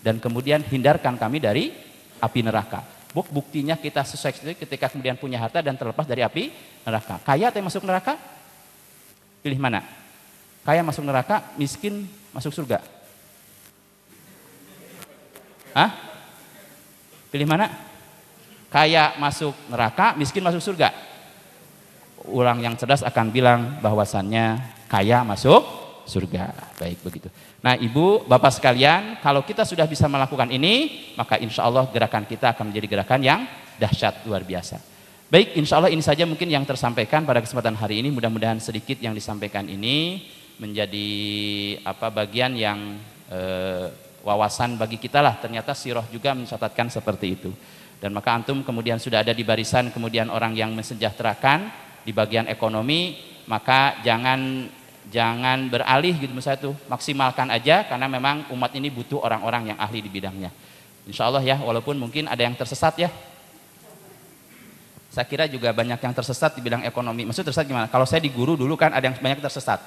Dan kemudian hindarkan kami dari api neraka. Buktinya kita sukses ketika kemudian punya harta dan terlepas dari api neraka. Kaya atau masuk neraka? Pilih mana? Kaya masuk neraka, miskin masuk surga. Hah? Pilih mana? Kaya masuk neraka, miskin masuk surga. Orang yang cerdas akan bilang bahwasannya kaya masuk surga. Baik begitu. Nah ibu, bapak sekalian, kalau kita sudah bisa melakukan ini, maka insya Allah gerakan kita akan menjadi gerakan yang dahsyat luar biasa. Baik, insya Allah ini saja mungkin yang tersampaikan pada kesempatan hari ini. Mudah-mudahan sedikit yang disampaikan ini menjadi bagian yang wawasan bagi kita lah. Ternyata sirah juga mencatatkan seperti itu. Dan maka antum kemudian sudah ada di barisan kemudian orang yang mensejahterakan di bagian ekonomi, maka jangan beralih gitu misalnya tuh, maksimalkan aja karena memang umat ini butuh orang-orang yang ahli di bidangnya. Insya Allah ya, walaupun mungkin ada yang tersesat ya. Saya kira juga banyak yang tersesat di bidang ekonomi. Maksud tersesat gimana? Kalau saya di guru dulu kan ada yang banyak tersesat.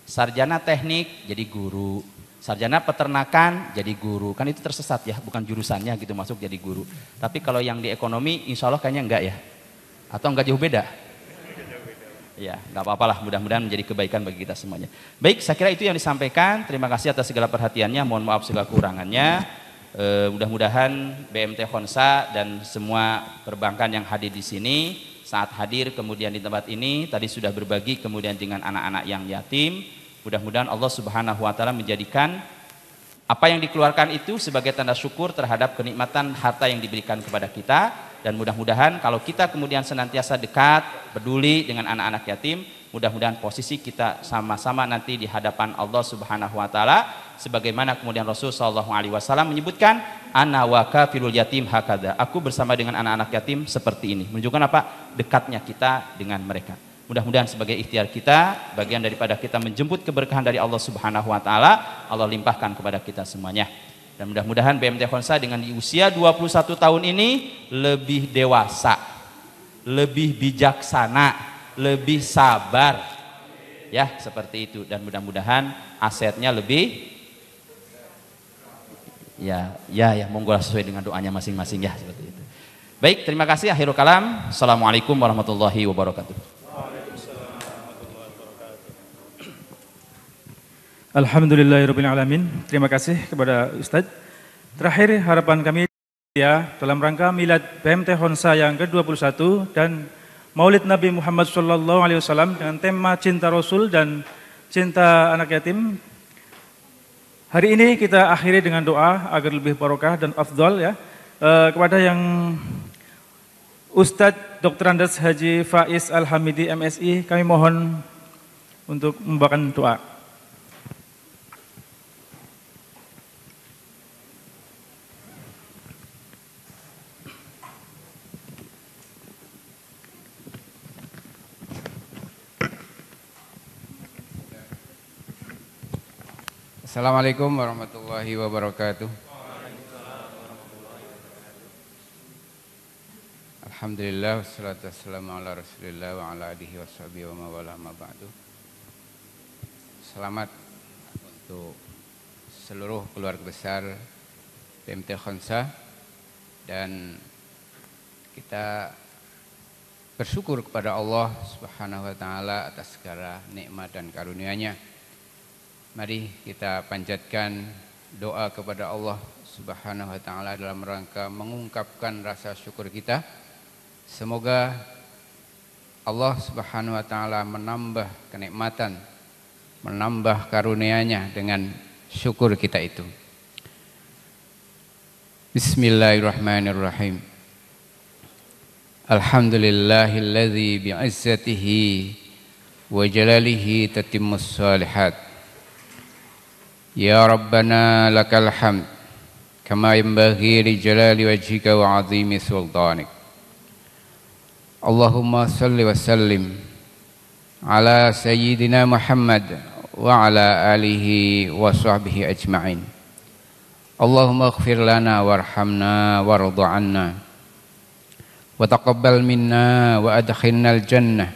Sarjana teknik jadi guru. Sarjana peternakan jadi guru, kan itu tersesat ya, bukan jurusannya gitu masuk jadi guru. Tapi kalau yang di ekonomi insya Allah kayaknya enggak ya, atau enggak jauh beda? Ya, enggak apa-apalah, mudah-mudahan menjadi kebaikan bagi kita semuanya. Baik, saya kira itu yang disampaikan. Terima kasih atas segala perhatiannya, mohon maaf segala kurangannya. Mudah-mudahan BMT Khonsa dan semua perbankan yang hadir di sini, saat hadir kemudian di tempat ini, tadi sudah berbagi kemudian dengan anak-anak yang yatim. Mudah-mudahan Allah Subhanahu wa taala menjadikan apa yang dikeluarkan itu sebagai tanda syukur terhadap kenikmatan harta yang diberikan kepada kita, dan mudah-mudahan kalau kita kemudian senantiasa dekat, peduli dengan anak-anak yatim, mudah-mudahan posisi kita sama-sama nanti di hadapan Allah Subhanahu wa taala sebagaimana kemudian Rasul sallallahu alaihi wasallam menyebutkan ana wa kafilul yatim hakada. Aku bersama dengan anak-anak yatim seperti ini. Menunjukkan apa? Dekatnya kita dengan mereka. Mudah-mudahan sebagai ikhtiar kita, bagian daripada kita menjemput keberkahan dari Allah Subhanahu wa taala, Allah limpahkan kepada kita semuanya. Dan mudah-mudahan BMT Khonsa dengan di usia 21 tahun ini lebih dewasa, lebih bijaksana, lebih sabar. Ya, seperti itu, dan mudah-mudahan asetnya lebih ya monggo sesuai dengan doanya masing-masing ya, seperti itu. Baik, terima kasih. Akhirul kalam. Assalamualaikum warahmatullahi wabarakatuh. Alhamdulillahirrabbilalamin. Terima kasih kepada Ustadz. Terakhir harapan kami ya dalam rangka Milad BMT Khonsa yang ke-21 dan Maulid Nabi Muhammad SAW dengan tema cinta Rasul dan cinta anak yatim. Hari ini kita akhiri dengan doa agar lebih barokah dan afdal ya. Kepada yang Ustadz Dr. Andes Haji Faiz Al-Hamidi MSI, kami mohon untuk membawakan doa. Assalamualaikum warahmatullahi wabarakatuh. Alhamdulillah wassalatu wassalamu ala Rasulillah wa ala alihi washabihi wa mawala ma ba'du. Selamat untuk seluruh keluarga besar BMT Khonsa, dan kita bersyukur kepada Allah Subhanahu wa taala atas segala nikmat dan karunia-Nya. Mari kita panjatkan doa kepada Allah Subhanahu wa taala dalam rangka mengungkapkan rasa syukur kita. Semoga Allah Subhanahu wa taala menambah kenikmatan, menambah karunia-Nya dengan syukur kita itu. Bismillahirrahmanirrahim. Alhamdulillahilladzi bi'izzatihi wa jalalihi tatimmus shalihat. Ya Rabbana lakal hamd kama yanbaghi li jalali wajhika wa 'azimi sultanik. Allahumma salli wa sallim ala sayyidina Muhammad wa ala alihi wa sahbihi ajma'in. Allahumma ighfir lana warhamna warḍa 'anna wa taqabbal minna wa adkhilna al-jannah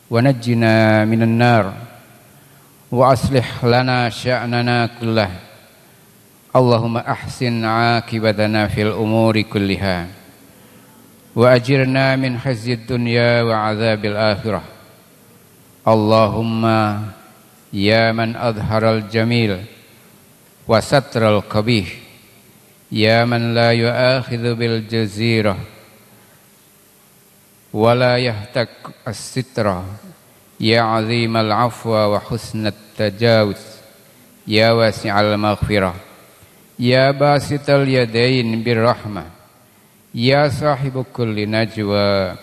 wa najjina minan nar. Wa aslih lana sya'nana kullah. Allahumma ahsin 'aqibatana fil umuri kulliha wa ajirna min khizyid dunya wa 'adzabil akhirah. Allahumma ya man adharal jamil wa satral qabih, ya man la yu'akhidhu bil jazirah wa la yahtak as-sitra, يا عظيم العفو وحسن التجاوز يا واسع المغفرة يا باسط اليدين بالرحمة يا صاحب كل نجوى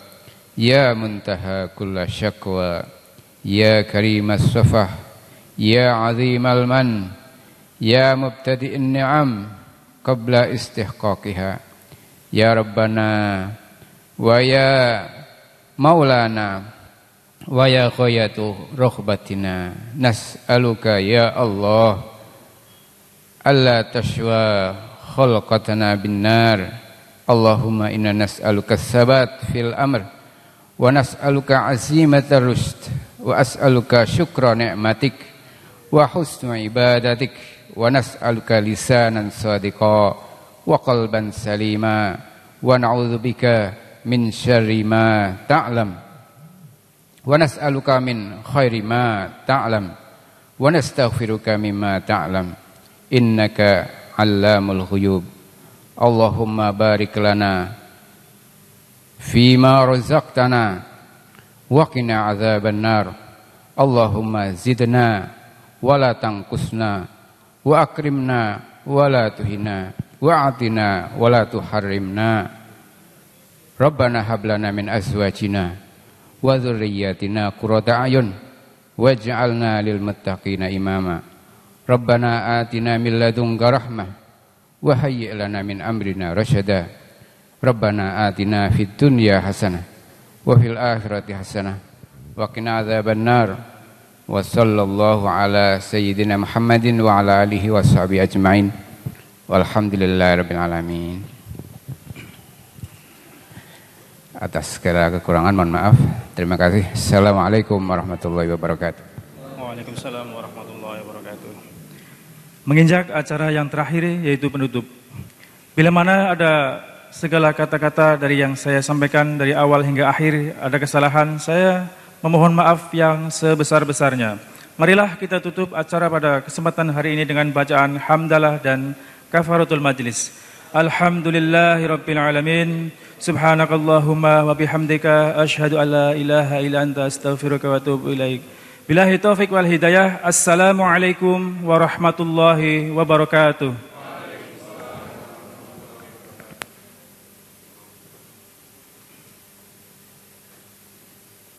يا منتهى كل شكوى يا كريم الصفح يا عظيم المن يا مبتدئ النعم قبل استحقاقها يا ربنا ويا مولانا ويا غاية رغبتنا نسألك يا الله ألا تشوى خلقتنا بالنار اللهم إنا نسألك الثبات في الأمر ونسألك عزيمة الرشد وأسألك شكر نعمتك وحسن عبادتك ونسألك لسانا صادقا وقلبا سليما ونعوذ بك من شر ما تعلم ونسألك من خير ما تعلم ونستغفرك مما تعلم إنك علام الغيوب اللهم بارك لنا فيما رزقتنا وقنا عذاب النار اللهم زدنا ولا تنقصنا وأكرمنا ولا تهنا وأعطنا ولا تحرمنا ربنا هب لنا من أزواجنا وذرياتنا قرة أعين واجعلنا للمتقين إماما ربنا آتنا من لدنك رحمة وهيئ لنا من أمرنا رشدا ربنا آتنا في الدنيا حسنة وفي الآخرة حسنة وقنا عذاب النار وصلى الله على سيدنا محمد وعلى آله وصحبه أجمعين والحمد لله رب العالمين. Atas segala kekurangan mohon maaf. Terima kasih. Assalamualaikum warahmatullahi wabarakatuh. Waalaikumsalam warahmatullahi wabarakatuh. Menginjak acara yang terakhir yaitu penutup. Bila mana ada segala kata-kata dari yang saya sampaikan dari awal hingga akhir ada kesalahan, saya memohon maaf yang sebesar-besarnya. Marilah kita tutup acara pada kesempatan hari ini dengan bacaan hamdalah dan kafaratul majlis. Alhamdulillahirabbil alamin. Subhanakallahumma wa bihamdika asyhadu an la ilaha illa anta astaghfiruka wa atubu ilaik. Billahi taufik wal hidayah. Assalamualaikum warahmatullahi wabarakatuh.